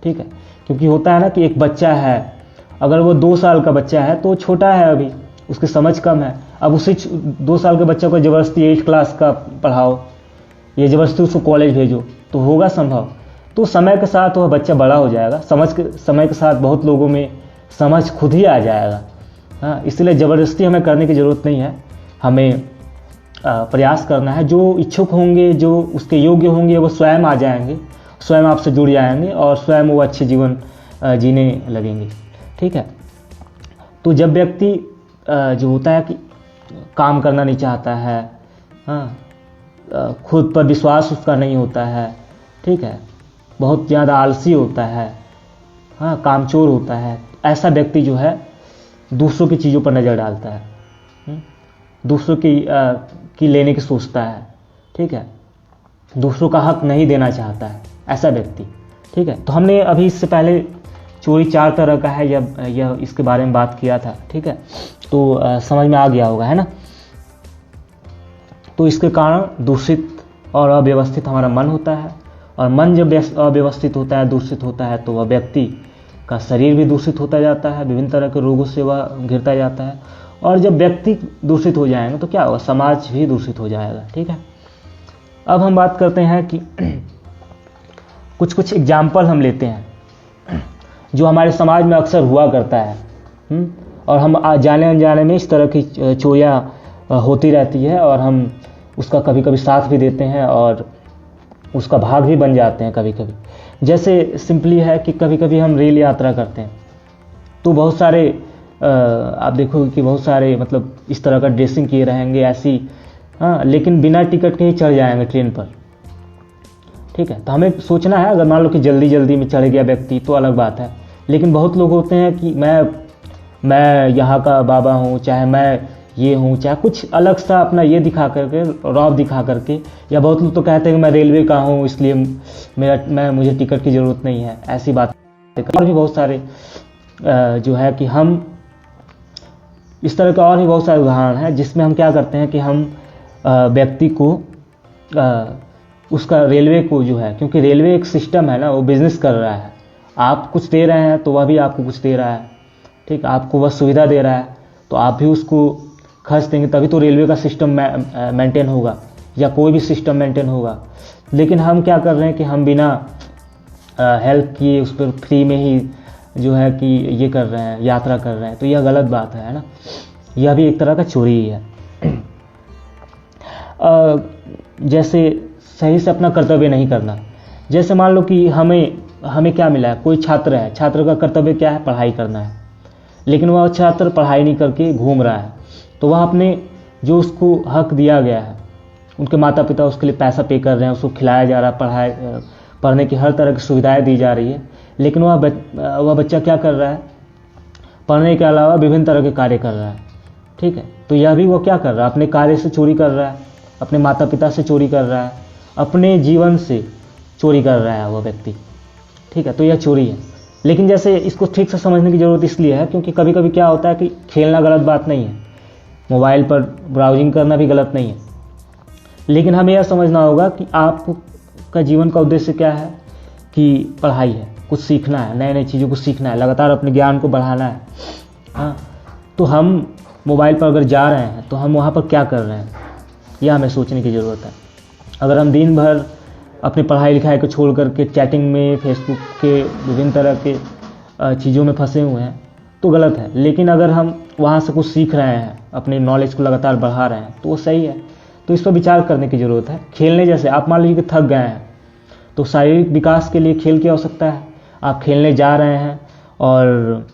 ठीक है, क्योंकि होता है ना कि एक बच्चा है, अगर वो 2 साल का बच्चा है तो छोटा है, अभी उसकी समझ कम है। अब उसी 2 साल के बच्चे को ज़बरदस्ती 8 क्लास का पढ़ाओ या ज़बरदस्ती उसको कॉलेज भेजो तो होगा संभव? तो समय के साथ वह बच्चा बड़ा हो जाएगा, समय के साथ बहुत लोगों में समझ खुद ही आ जाएगा। हाँ, इसलिए ज़बरदस्ती हमें करने की ज़रूरत नहीं है, हमें प्रयास करना है। जो इच्छुक होंगे, जो उसके योग्य होंगे, वो स्वयं आ जाएंगे, स्वयं आपसे जुड़ जाएंगे और स्वयं वो अच्छे जीवन जीने लगेंगे। ठीक है, तो जब व्यक्ति जो होता है कि काम करना नहीं चाहता है, हाँ, खुद पर विश्वास उसका नहीं होता है, ठीक है, बहुत ज़्यादा आलसी होता है, हाँ, कामचोर होता है, ऐसा व्यक्ति जो है दूसरों की चीज़ों पर नज़र डालता है, दूसरों की लेने की सोचता है। ठीक है, दूसरों का हक नहीं देना चाहता है ऐसा व्यक्ति। ठीक है, तो हमने अभी इससे पहले चोरी 4 तरह का है यह इसके बारे में बात किया था। ठीक है, तो समझ में आ गया होगा, है ना। तो इसके कारण दूषित और अव्यवस्थित हमारा मन होता है, और मन जब अव्यवस्थित होता है, दूषित होता है, तो वह व्यक्ति का शरीर भी दूषित होता जाता है, विभिन्न तरह के रोगों से वह घिरता जाता है। और जब व्यक्ति दूषित हो जाएंगे तो क्या होगा? समाज भी दूषित हो जाएगा। ठीक है, अब हम बात करते हैं कि कुछ एग्जाम्पल हम लेते हैं जो हमारे समाज में अक्सर हुआ करता है, और हम जाने अनजाने में इस तरह की चोरियाँ होती रहती है, और हम उसका कभी कभी साथ भी देते हैं और उसका भाग भी बन जाते हैं कभी कभी। जैसे सिंपली है कि कभी कभी हम रेल यात्रा करते हैं तो बहुत सारे आप देखोगे कि बहुत सारे मतलब इस तरह का ड्रेसिंग किए रहेंगे ऐसी, हाँ, लेकिन बिना टिकट के ही चढ़ जाएंगे ट्रेन पर। ठीक है, तो हमें सोचना है, अगर मान लो कि जल्दी में चढ़ गया व्यक्ति तो अलग बात है, लेकिन बहुत लोग होते हैं कि मैं यहाँ का बाबा हूँ, चाहे मैं ये हूँ, चाहे कुछ अलग सा अपना ये दिखा करके, रौब दिखा करके, या बहुत लोग तो कहते हैं कि मैं रेलवे का हूँ इसलिए मुझे टिकट की ज़रूरत नहीं है, ऐसी बात। और भी बहुत सारे जो है कि हम इस तरह का और भी बहुत सारे उदाहरण हैं जिसमें हम क्या करते हैं कि हम व्यक्ति को उसका रेलवे को जो है, क्योंकि रेलवे एक सिस्टम है ना, वो बिजनेस कर रहा है, आप कुछ दे रहे हैं तो वह भी आपको कुछ दे रहा है। ठीक, आपको वह सुविधा दे रहा है तो आप भी उसको खर्च देंगे, तभी तो रेलवे का सिस्टम मेंटेन होगा या कोई भी सिस्टम मेंटेन होगा। लेकिन हम क्या कर रहे हैं कि हम बिना हेल्प किए उस पर फ्री में ही जो है कि ये कर रहे हैं, यात्रा कर रहे हैं, तो यह गलत बात है ना। यह भी एक तरह का चोरी ही है। जैसे सही से अपना कर्तव्य नहीं करना। जैसे मान लो कि हमें क्या मिला है, कोई छात्र है, छात्र का कर्तव्य क्या है? पढ़ाई करना है, लेकिन वह छात्र पढ़ाई नहीं करके घूम रहा है, तो वह अपने जो उसको हक दिया गया है, उनके माता पिता उसके लिए पैसा पे कर रहे हैं, उसको खिलाया जा रहा है, पढ़ने की हर तरह की सुविधाएं दी जा रही है, लेकिन वह बच्चा क्या कर रहा है? पढ़ने के अलावा विभिन्न तरह के कार्य कर रहा है। ठीक है, तो यह भी वो क्या कर रहा है? अपने कार्य से चोरी कर रहा है, अपने माता पिता से चोरी कर रहा है, अपने जीवन से चोरी कर रहा है वह व्यक्ति। ठीक है, तो यह चोरी है। लेकिन जैसे इसको ठीक से समझने की ज़रूरत इसलिए है क्योंकि कभी कभी क्या होता है कि खेलना गलत बात नहीं है, मोबाइल पर ब्राउजिंग करना भी गलत नहीं है, लेकिन हमें यह समझना होगा कि आपका जीवन का उद्देश्य क्या है, कि पढ़ाई है, कुछ सीखना है, नए नई चीज़ों को सीखना है, लगातार अपने ज्ञान को बढ़ाना है। हाँ, तो हम मोबाइल पर अगर जा रहे हैं तो हम वहाँ पर क्या कर रहे हैं, यह हमें सोचने की ज़रूरत है। अगर हम दिन भर अपनी पढ़ाई लिखाई को छोड़ करके चैटिंग में, फेसबुक के विभिन्न तरह के चीज़ों में फंसे हुए हैं तो गलत है, लेकिन अगर हम वहाँ से कुछ सीख रहे हैं, अपने नॉलेज को लगातार बढ़ा रहे हैं तो वो सही है। तो इस पर विचार करने की ज़रूरत है। खेलने जैसे आप मान लीजिए कि थक गए हैं तो शारीरिक विकास के लिए खेल की आवश्यकता है। आप खेलने जा रहे हैं और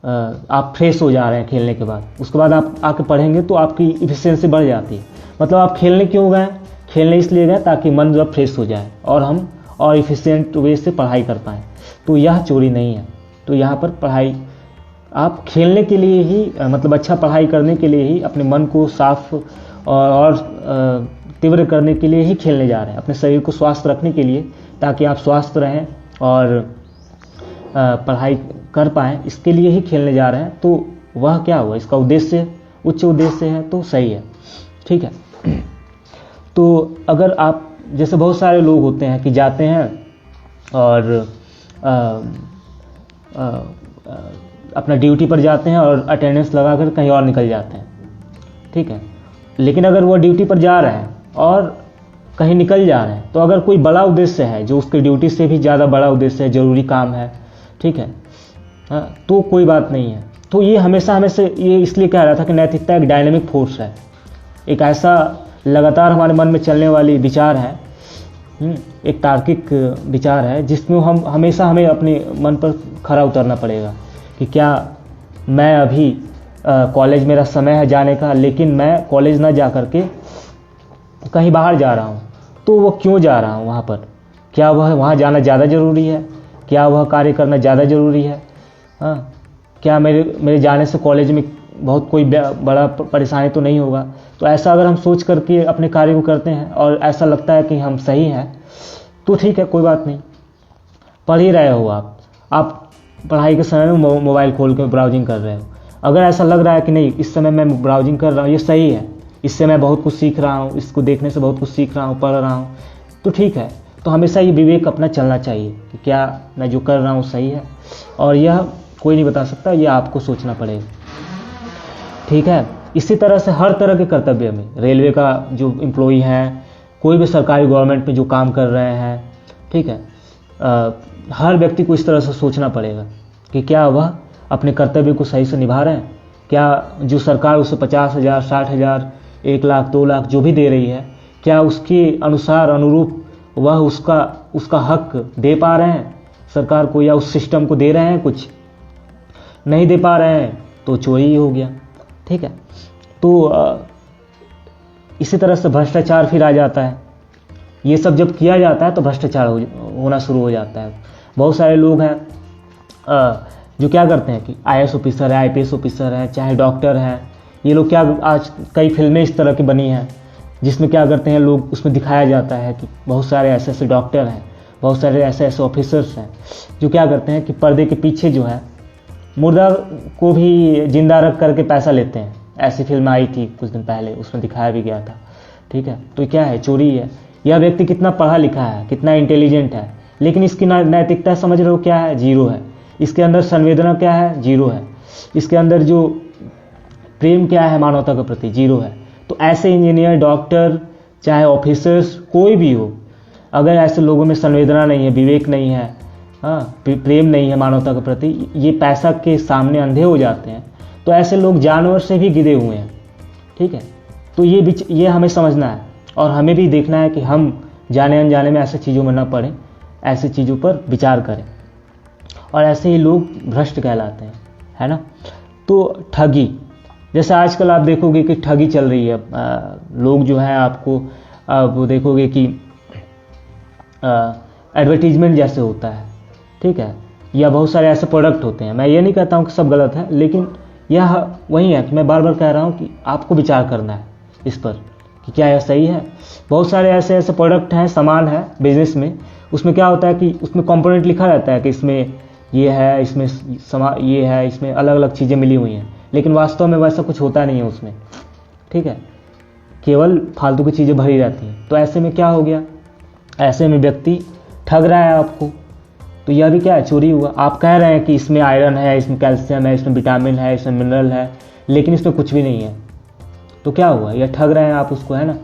आप फ्रेश हो जा रहे हैं खेलने के बाद, उसके बाद आप आके पढ़ेंगे तो आपकी इफिशिएंसी बढ़ जाती है। मतलब आप खेलने क्यों गए? खेलने इसलिए गए ताकि मन जो फ्रेश हो जाए और हम और इफिशिएंट वे से पढ़ाई कर पाएँ। तो यह चोरी नहीं है। तो यहाँ पर पढ़ाई आप खेलने के लिए ही मतलब अच्छा पढ़ाई करने के लिए ही अपने मन को साफ और तीव्र करने के लिए ही खेलने जा रहे हैं, अपने शरीर को स्वस्थ रखने के लिए, ताकि आप स्वस्थ रहें और पढ़ाई कर पाएँ, इसके लिए ही खेलने जा रहे हैं। तो वह क्या हुआ, इसका उद्देश्य उच्च उद्देश्य है तो सही है, ठीक है। तो अगर आप जैसे बहुत सारे लोग होते हैं कि जाते हैं और अपना ड्यूटी पर जाते हैं और अटेंडेंस लगाकर कहीं और निकल जाते हैं, ठीक है। लेकिन अगर वो ड्यूटी पर जा रहे हैं और कहीं निकल जा रहे हैं, तो अगर कोई बड़ा उद्देश्य है जो उसके ड्यूटी से भी ज़्यादा बड़ा उद्देश्य है, ज़रूरी काम है, ठीक है, तो कोई बात नहीं है। तो ये हमेशा ये इसलिए कह रहा था कि नैतिकता एक डायनेमिक फोर्स है, एक ऐसा लगातार हमारे मन में चलने वाली विचार है, एक तार्किक विचार है, जिसमें हम हमेशा हमें अपने मन पर खरा उतरना पड़ेगा कि क्या मैं अभी कॉलेज मेरा समय है जाने का, लेकिन मैं कॉलेज ना जा करके कहीं बाहर जा रहा हूँ, तो वो क्यों जा रहा हूँ वहाँ पर, क्या वह वहाँ जाना ज़्यादा ज़रूरी है, क्या वह कार्य करना ज़्यादा ज़रूरी है, हाँ, क्या मेरे जाने से कॉलेज में बहुत कोई बड़ा परेशानी तो नहीं होगा। तो ऐसा अगर हम सोच करके अपने कार्य को करते हैं और ऐसा लगता है कि हम सही हैं, तो ठीक है, कोई बात नहीं, पढ़ ही रहे हो आप पढ़ाई के समय में मोबाइल खोल के ब्राउजिंग कर रहे हो। अगर ऐसा लग रहा है कि नहीं, इस समय मैं ब्राउजिंग कर रहा हूँ, ये सही है, इससे मैं बहुत कुछ सीख रहा हूँ, इसको देखने से बहुत कुछ सीख रहा हूँ, पढ़ रहा हूँ, तो ठीक है। तो हमेशा ये विवेक अपना चलना चाहिए कि क्या मैं जो कर रहा हूँ सही है, और यह कोई नहीं बता सकता, ये आपको सोचना पड़ेगा, ठीक है। इसी तरह से हर तरह के कर्तव्य में, रेलवे का जो एम्प्लॉई हैं, कोई भी सरकारी गवर्नमेंट में जो काम कर रहे हैं, ठीक है, हर व्यक्ति को इस तरह से सोचना पड़ेगा कि क्या वह अपने कर्तव्य को सही से निभा रहे हैं, क्या जो सरकार उसे 50,000, 60,000, 1 लाख, 2 लाख जो भी दे रही है, क्या उसके अनुसार अनुरूप वह उसका हक दे पा रहे हैं सरकार को, या उस सिस्टम को दे रहे हैं, कुछ नहीं दे पा रहे हैं तो चोरी हो गया, ठीक है। तो इसी तरह से भ्रष्टाचार फिर आ जाता है। ये सब जब किया जाता है तो भ्रष्टाचार होना शुरू हो जाता है। बहुत सारे लोग हैं जो क्या करते हैं कि IAS ऑफिसर है, IPS ऑफिसर है, चाहे डॉक्टर हैं, ये लोग क्या, आज कई फिल्में इस तरह की बनी हैं जिसमें क्या करते हैं लोग, उसमें दिखाया जाता है कि बहुत सारे ऐसे ऐसे डॉक्टर हैं, बहुत सारे ऐसे ऐसे ऑफिसर्स हैं जो क्या करते हैं कि पर्दे के पीछे जो है मुर्दा को भी जिंदा रख करके पैसा लेते हैं। ऐसी फिल्म आई थी कुछ दिन पहले, उसमें दिखाया भी गया था, ठीक है। तो क्या है, चोरी है। यह व्यक्ति कितना पढ़ा लिखा है, कितना इंटेलिजेंट है, लेकिन इसकी नैतिकता समझ रहे हो क्या है, जीरो है। इसके अंदर संवेदना क्या है, जीरो है। इसके अंदर जो प्रेम क्या है मानवता के प्रति, जीरो है। तो ऐसे इंजीनियर, डॉक्टर, चाहे ऑफिसर्स, कोई भी हो, अगर ऐसे लोगों में संवेदना नहीं है, विवेक नहीं है, हाँ, प्रेम नहीं है मानवता के प्रति, ये पैसा के सामने अंधे हो जाते हैं, तो ऐसे लोग जानवर से भी गिरे हुए हैं, ठीक है। तो ये हमें समझना है और हमें भी देखना है कि हम जाने अनजाने में ऐसे चीज़ों में न पड़ें, ऐसी चीज़ों पर विचार करें, और ऐसे ही लोग भ्रष्ट कहलाते हैं, है ना। तो ठगी, जैसे आजकल आप देखोगे कि ठगी चल रही है, लोग जो है आपको आप देखोगे कि एडवर्टीजमेंट जैसे होता है, ठीक है, या बहुत सारे ऐसे प्रोडक्ट होते हैं। मैं ये नहीं कहता हूँ कि सब गलत है, लेकिन यह वही है कि मैं बार बार कह रहा हूँ कि आपको विचार करना है इस पर कि क्या यह सही है। बहुत सारे ऐसे ऐसे प्रोडक्ट हैं, सामान है बिजनेस में, उसमें क्या होता है कि उसमें कंपोनेंट लिखा रहता है कि इसमें ये है, इसमें ये है, इसमें अलग अलग चीज़ें मिली हुई हैं, लेकिन वास्तव में वैसा कुछ होता नहीं है उसमें, ठीक है, केवल फालतू की चीज़ें भरी रहती हैं। तो ऐसे में क्या हो गया, ऐसे में व्यक्ति ठग रहा है आपको, तो यह भी क्या है, चोरी हुआ। आप कह रहे हैं कि इसमें आयरन है, इसमें कैल्शियम है, इसमें विटामिन है, इसमें मिनरल है, लेकिन इसमें कुछ भी नहीं है, तो क्या हुआ, यह ठग रहे हैं आप उसको, है ना।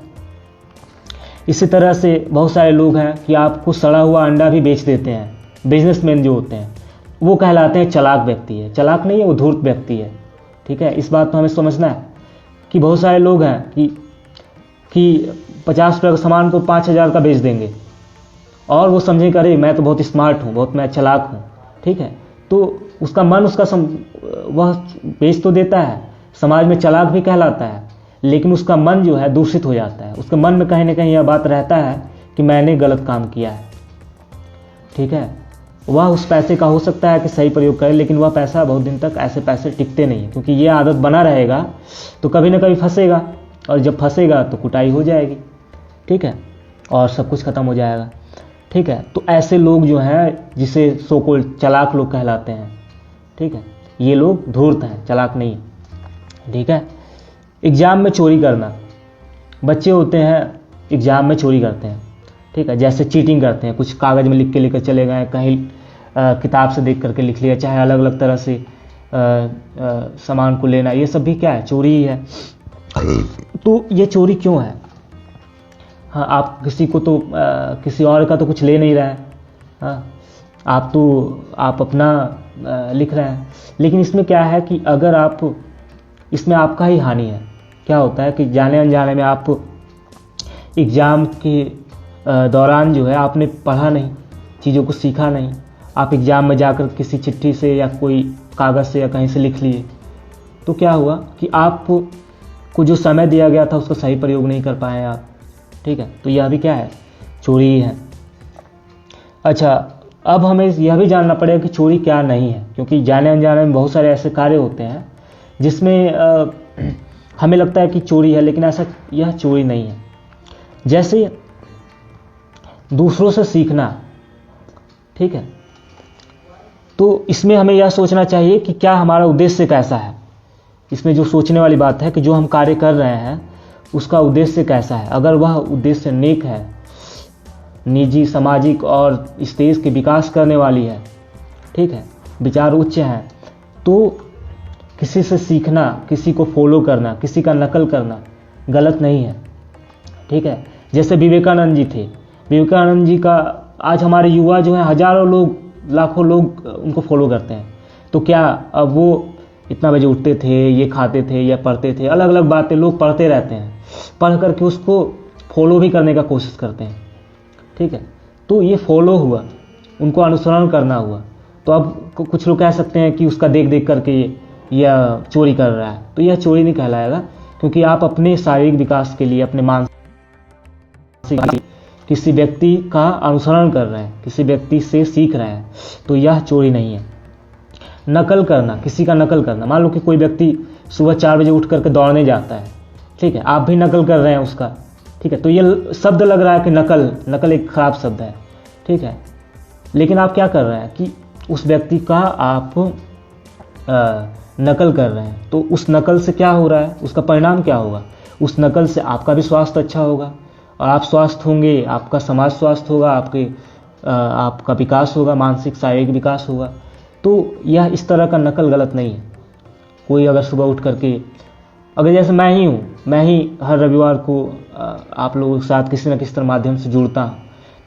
इसी तरह से बहुत सारे लोग हैं कि आपको सड़ा हुआ अंडा भी बेच देते हैं। बिजनेसमैन जो होते हैं वो कहलाते हैं चालाक व्यक्ति है, चालाक नहीं है, वो धूर्त व्यक्ति है, ठीक है। इस बात को हमें समझना है कि बहुत सारे लोग हैं कि 50 रुपये का सामान को 5,000 का बेच देंगे, और वो समझेगा अरे मैं तो बहुत स्मार्ट हूँ, बहुत मैं चालाक हूँ, ठीक है। तो उसका मन वह बेच तो देता है, समाज में चालाक भी कहलाता है, लेकिन उसका मन जो है दूषित हो जाता है। उसके मन में कहीं ना कहीं यह बात रहता है कि मैंने गलत काम किया है, ठीक है। वह उस पैसे का हो सकता है कि सही प्रयोग करे, लेकिन वह पैसा बहुत दिन तक, ऐसे पैसे टिकते नहीं हैं, क्योंकि ये आदत बना रहेगा तो कभी ना कभी फंसेगा, और जब फंसेगा तो कुटाई हो जाएगी, ठीक है, और सब कुछ खत्म हो जाएगा, ठीक है। तो ऐसे लोग जो हैं, जिसे सो कॉल्ड चालाक लोग कहलाते हैं, ठीक है, ये लोग धूर्त हैं, चालाक नहीं, ठीक है। एग्ज़ाम में चोरी करना, बच्चे होते हैं एग्ज़ाम में चोरी करते हैं, ठीक है, जैसे चीटिंग करते हैं, कुछ कागज़ में लिख के लेकर चले गए, कहीं किताब से देख करके लिख लिया, चाहे अलग अलग तरह से सामान को लेना, ये सब भी क्या है, चोरी ही है। तो ये चोरी क्यों है? हाँ, आप किसी को तो किसी और का तो कुछ ले नहीं रहे हैं, हाँ, आप अपना लिख रहे हैं, लेकिन इसमें क्या है कि अगर आप, इसमें आपका ही हानि है। क्या होता है कि जाने अनजाने में आप एग्ज़ाम के दौरान जो है आपने पढ़ा नहीं, चीज़ों को सीखा नहीं, आप एग्ज़ाम में जाकर किसी चिट्ठी से या कोई कागज़ से या कहीं से लिख लिए, तो क्या हुआ कि आपको जो समय दिया गया था उसका सही प्रयोग नहीं कर पाए आप, ठीक है। तो यह भी क्या है, चोरी ही है। अच्छा, अब हमें यह भी जानना पड़ेगा कि चोरी क्या नहीं है, क्योंकि जाने अनजाने में बहुत सारे ऐसे कार्य होते हैं जिसमें हमें लगता है कि चोरी है, लेकिन ऐसा, यह चोरी नहीं है। जैसे दूसरों से सीखना, ठीक है, तो इसमें हमें यह सोचना चाहिए कि क्या हमारा उद्देश्य कैसा है। इसमें जो सोचने वाली बात है कि जो हम कार्य कर रहे हैं उसका उद्देश्य कैसा है। अगर वह उद्देश्य नेक है, निजी, सामाजिक और इस देश के विकास करने वाली है, ठीक है, विचार उच्च हैं, तो किसी से सीखना, किसी को फॉलो करना, किसी का नकल करना गलत नहीं है, ठीक है। जैसे विवेकानंद जी थे, विवेकानंद जी का आज हमारे युवा जो हैं, हजारों लोग, लाखों लोग उनको फॉलो करते हैं। तो क्या अब वो इतना बजे उठते थे, ये खाते थे या पढ़ते थे, अलग अलग बातें लोग पढ़ते रहते हैं, पढ़ करके उसको फॉलो भी करने का कोशिश करते हैं, ठीक है। तो ये फॉलो हुआ, उनको अनुसरण करना हुआ। तो अब कुछ लोग कह सकते हैं कि उसका देख देख करके यह चोरी कर रहा है, तो यह चोरी नहीं कहलाएगा, क्योंकि आप अपने शारीरिक विकास के लिए, अपने मानसिक किसी व्यक्ति का अनुसरण कर रहे हैं, किसी व्यक्ति से सीख रहे हैं, तो यह चोरी नहीं है। नकल करना, किसी का नकल करना, मान लो कि कोई व्यक्ति सुबह 4 बजे उठ करके दौड़ने जाता है, ठीक है, आप भी नकल कर रहे हैं उसका, ठीक है, तो ये शब्द लग रहा है कि नकल, नकल एक खराब शब्द है, ठीक है, लेकिन आप क्या कर रहे हैं कि उस व्यक्ति का आप नकल कर रहे हैं। तो उस नकल से क्या हो रहा है, उसका परिणाम क्या होगा, उस नकल से आपका भी स्वास्थ्य अच्छा होगा, और आप स्वस्थ होंगे, आपका समाज स्वस्थ होगा, आपका विकास होगा, मानसिक शारीरिक विकास होगा। तो यह इस तरह का नकल गलत नहीं है। कोई अगर सुबह उठ करके, अगर जैसे मैं ही हूँ, मैं ही हर रविवार को आप लोगों के साथ किसी न किसी तरह माध्यम से जुड़ता हूँ,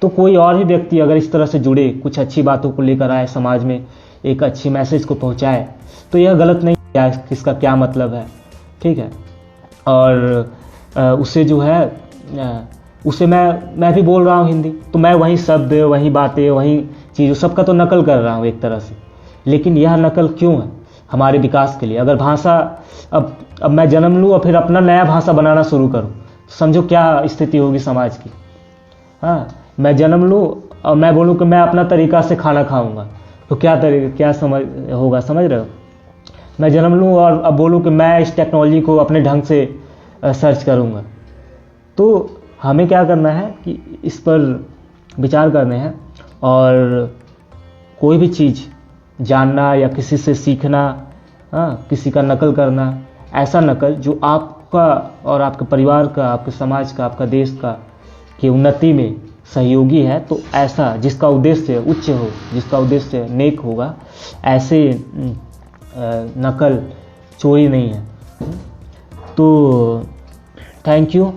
तो कोई और भी व्यक्ति अगर इस तरह से जुड़े, कुछ अच्छी बातों को लेकर आए, समाज में एक अच्छी मैसेज को पहुँचाए, तो यह गलत नहीं है, किसका क्या मतलब है, ठीक है। और उसे जो है, उसे मैं भी बोल रहा हूँ हिंदी, तो मैं वही शब्द, वही बातें, वही चीज़, सबका तो नकल कर रहा हूँ एक तरह से, लेकिन यह नकल क्यों है, हमारे विकास के लिए। अगर भाषा, अब मैं जन्म लूँ और फिर अपना नया भाषा बनाना शुरू करूँ, समझो क्या स्थिति होगी समाज की। हाँ, मैं जन्म लूँ और मैं बोलूँ कि मैं अपना तरीका से खाना खाऊंगा, तो क्या समझ होगा, समझ रहे हो। मैं जन्म लूँ और अब बोलूँ कि मैं इस टेक्नोलॉजी को अपने ढंग से सर्च करूँगा, तो हमें क्या करना है कि इस पर विचार करने हैं, और कोई भी चीज़ जानना या किसी से सीखना, हाँ, किसी का नकल करना, ऐसा नकल जो आपका और आपके परिवार का, आपके समाज का, आपका देश का की उन्नति में सहयोगी है, तो ऐसा जिसका उद्देश्य उच्च हो, जिसका उद्देश्य नेक होगा, ऐसे नकल चोरी नहीं है। तो थैंक यू।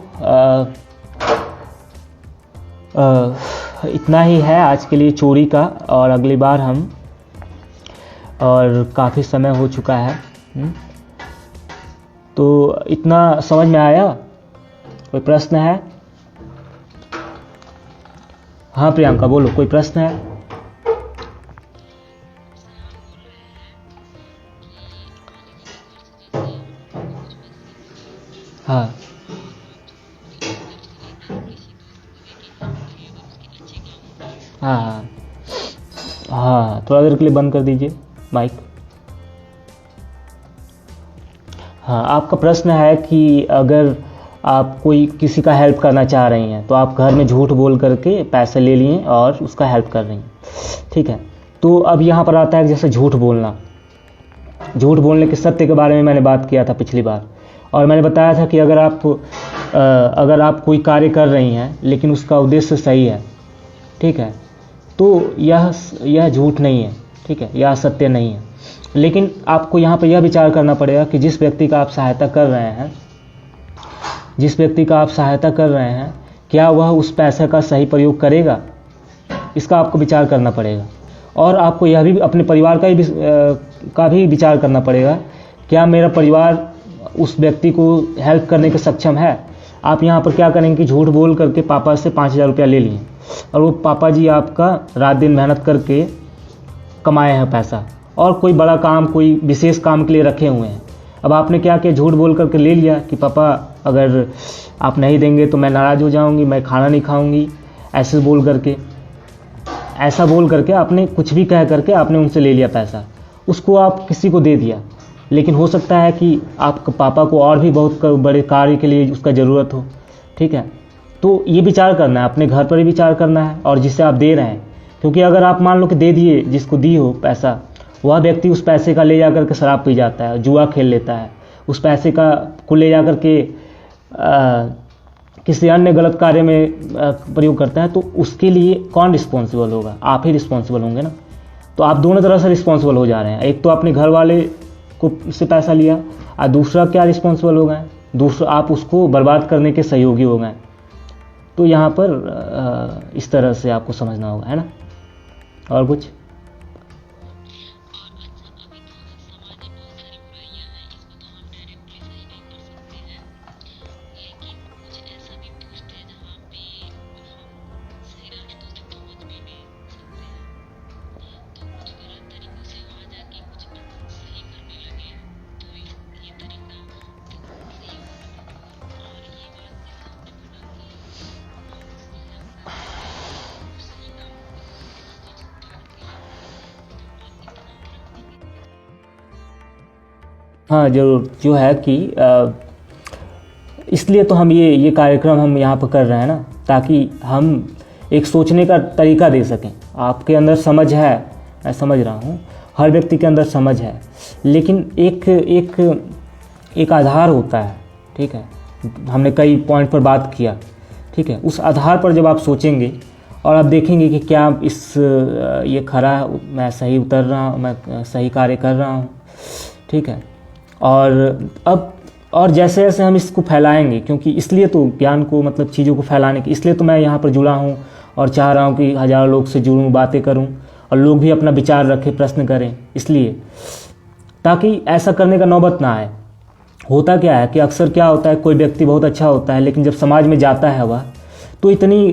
इतना ही है आज के लिए चोरी का, और अगली बार हम, और काफ़ी समय हो चुका है, तो इतना समझ में आया। कोई प्रश्न है? हाँ प्रियंका बोलो, कोई प्रश्न है? हाँ हाँ हाँ हाँ थोड़ा देर के लिए बंद कर दीजिए माइक। हाँ, आपका प्रश्न है कि अगर आप कोई किसी का हेल्प करना चाह रही हैं तो आप घर में झूठ बोल करके पैसे ले लिए और उसका हेल्प कर रही हैं, ठीक है। तो अब यहाँ पर आता है जैसे झूठ बोलना। झूठ बोलने के सत्य के बारे में मैंने बात किया था पिछली बार, और मैंने बताया था कि अगर आप कोई कार्य कर रही हैं लेकिन उसका उद्देश्य सही है, ठीक है, तो यह झूठ नहीं है, ठीक है, यह सत्य नहीं है। लेकिन आपको यहाँ पर यह विचार करना पड़ेगा कि जिस व्यक्ति का आप सहायता कर रहे हैं क्या वह उस पैसे का सही प्रयोग करेगा, इसका आपको विचार करना पड़ेगा। और आपको यह भी अपने परिवार का भी विचार करना पड़ेगा, क्या मेरा परिवार उस व्यक्ति को हेल्प करने के सक्षम है। आप यहाँ पर क्या करेंगे कि झूठ बोल करके पापा से 5,000 रुपया ले लिए और वो पापा जी आपका रात दिन मेहनत करके कमाए हैं पैसा, और कोई बड़ा काम, कोई विशेष काम के लिए रखे हुए हैं। अब आपने क्या किया, झूठ बोल करके ले लिया कि पापा अगर आप नहीं देंगे तो मैं नाराज़ हो जाऊंगी, मैं खाना नहीं खाऊंगी, ऐसा बोल करके आपने कुछ भी कह करके आपने उनसे ले लिया पैसा, उसको आप किसी को दे दिया। लेकिन हो सकता है कि आपके पापा को और भी बहुत बड़े कार्य के लिए उसका ज़रूरत हो, ठीक है। तो ये विचार करना है, अपने घर पर ही विचार करना है और जिसे आप दे रहे हैं। क्योंकि अगर आप मान लो कि दे दिए, जिसको दी हो पैसा, वह व्यक्ति उस पैसे का ले जा कर के शराब पी जाता है, जुआ खेल लेता है, उस पैसे को ले जा कर के किसी अन्य गलत कार्य में प्रयोग करता है, तो उसके लिए कौन रिस्पॉन्सिबल होगा? आप ही रिस्पॉन्सिबल होंगे ना। तो आप दोनों तरह से रिस्पॉन्सिबल हो जा रहे हैं। एक तो अपने घर वाले को से पैसा लिया, और दूसरा क्या रिस्पॉन्सिबल हो गए, दूसरा आप उसको बर्बाद करने के सहयोगी हो गए। तो यहाँ पर इस तरह से आपको समझना होगा, है ना। और कुछ? हाँ ज़रूर, जो है कि इसलिए तो हम ये कार्यक्रम हम यहाँ पर कर रहे हैं ना, ताकि हम एक सोचने का तरीका दे सकें। आपके अंदर समझ है, मैं समझ रहा हूँ, हर व्यक्ति के अंदर समझ है, लेकिन एक आधार होता है, ठीक है। हमने कई पॉइंट पर बात किया, ठीक है। उस आधार पर जब आप सोचेंगे और आप देखेंगे कि क्या ये खरा है, मैं सही उतर रहा हूँ, मैं सही कार्य कर रहा हूँ, ठीक है। और जैसे जैसे हम इसको फैलाएंगे, क्योंकि इसलिए तो ज्ञान को, मतलब चीज़ों को फैलाने की, इसलिए तो मैं यहाँ पर जुड़ा हूँ और चाह रहा हूँ कि हज़ारों लोग से जुड़ूँ, बातें करूँ और लोग भी अपना विचार रखें, प्रश्न करें, इसलिए ताकि ऐसा करने का नौबत ना आए। होता क्या है कि अक्सर क्या होता है, कोई व्यक्ति बहुत अच्छा होता है, लेकिन जब समाज में जाता है वह, तो इतनी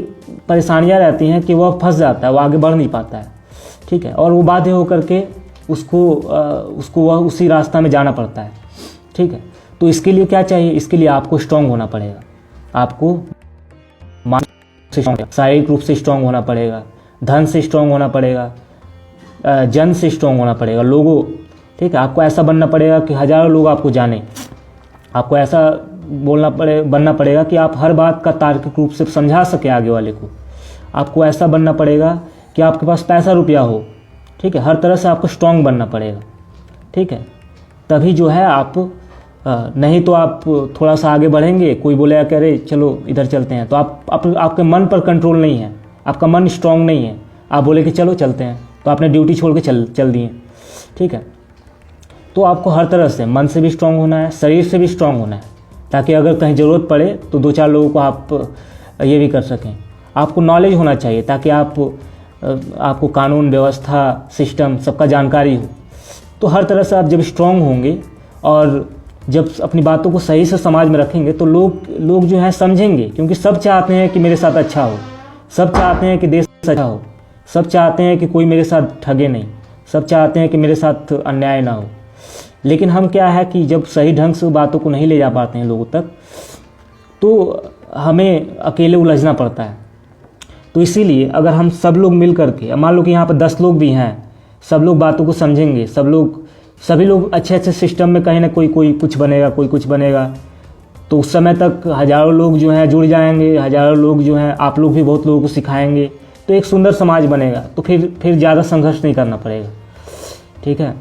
परेशानियाँ रहती हैं कि वह फंस जाता है, वो आगे बढ़ नहीं पाता है, ठीक है। और वो बाध्य होकर के उसको वह उसी रास्ता में जाना पड़ता है, ठीक है। तो इसके लिए क्या चाहिए? इसके लिए आपको स्ट्रांग होना पड़ेगा, आपको मानसिक से स्ट्रांग, शारीरिक रूप से स्ट्रांग होना पड़ेगा, धन से स्ट्रांग होना पड़ेगा, जन से स्ट्रांग होना पड़ेगा, लोगों, ठीक है। आपको ऐसा बनना पड़ेगा कि हज़ारों लोग आपको जाने। आपको ऐसा बनना पड़ेगा कि आप हर बात का तार्किक रूप से समझा सके आगे वाले को। आपको ऐसा बनना पड़ेगा कि आपके पास पैसा रुपया हो, ठीक है। हर तरह से आपको स्ट्रांग बनना पड़ेगा, ठीक है। तभी जो है आप नहीं तो आप थोड़ा सा आगे बढ़ेंगे, कोई बोलेगा कि अरे चलो इधर चलते हैं, तो आपके मन पर कंट्रोल नहीं है, आपका मन स्ट्रांग नहीं है। आप बोले कि चलो चलते हैं, तो आपने ड्यूटी छोड़ के चल दिए, ठीक है। तो आपको हर तरह से मन से भी स्ट्रांग होना है, शरीर से भी स्ट्रांग होना है, ताकि अगर कहीं ज़रूरत पड़े तो 2-4 लोगों को आप ये भी कर सकें। आपको नॉलेज होना चाहिए ताकि आपको कानून, व्यवस्था, सिस्टम सबका जानकारी हो। तो हर तरह से आप जब स्ट्रांग होंगे और जब अपनी बातों को सही से समाज में रखेंगे, तो लोग जो है समझेंगे, क्योंकि सब चाहते हैं कि मेरे साथ अच्छा हो, सब चाहते हैं कि देश अच्छा हो, सब चाहते हैं कि कोई मेरे साथ ठगे नहीं, सब चाहते हैं कि मेरे साथ अन्याय ना हो। लेकिन हम क्या है कि जब सही ढंग से बातों को नहीं ले जा पाते हैं लोगों तक, तो हमें अकेले उलझना पड़ता है। तो इसीलिए अगर हम सब लोग मिल करके, मान लो कि यहाँ पर 10 लोग भी हैं, सब लोग बातों को समझेंगे, सभी लोग अच्छे अच्छे सिस्टम में कहीं ना कोई कुछ बनेगा, कोई कुछ बनेगा, तो उस समय तक हज़ारों लोग जो हैं जुड़ जाएंगे, हज़ारों लोग जो हैं, आप लोग भी बहुत लोगों को सिखाएंगे, तो एक सुंदर समाज बनेगा। तो फिर ज़्यादा संघर्ष नहीं करना पड़ेगा। ठीक है,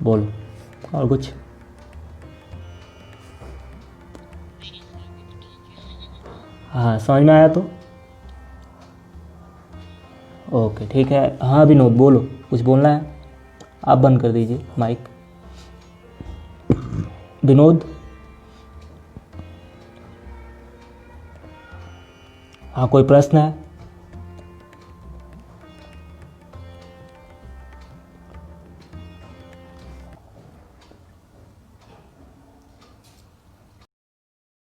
बोलो और कुछ। हाँ, समझ में आया तो ओके, ठीक है। हाँ विनोद, बोलो, कुछ बोलना है? आप बंद कर दीजिए माइक। विनोद, हाँ, कोई प्रश्न है?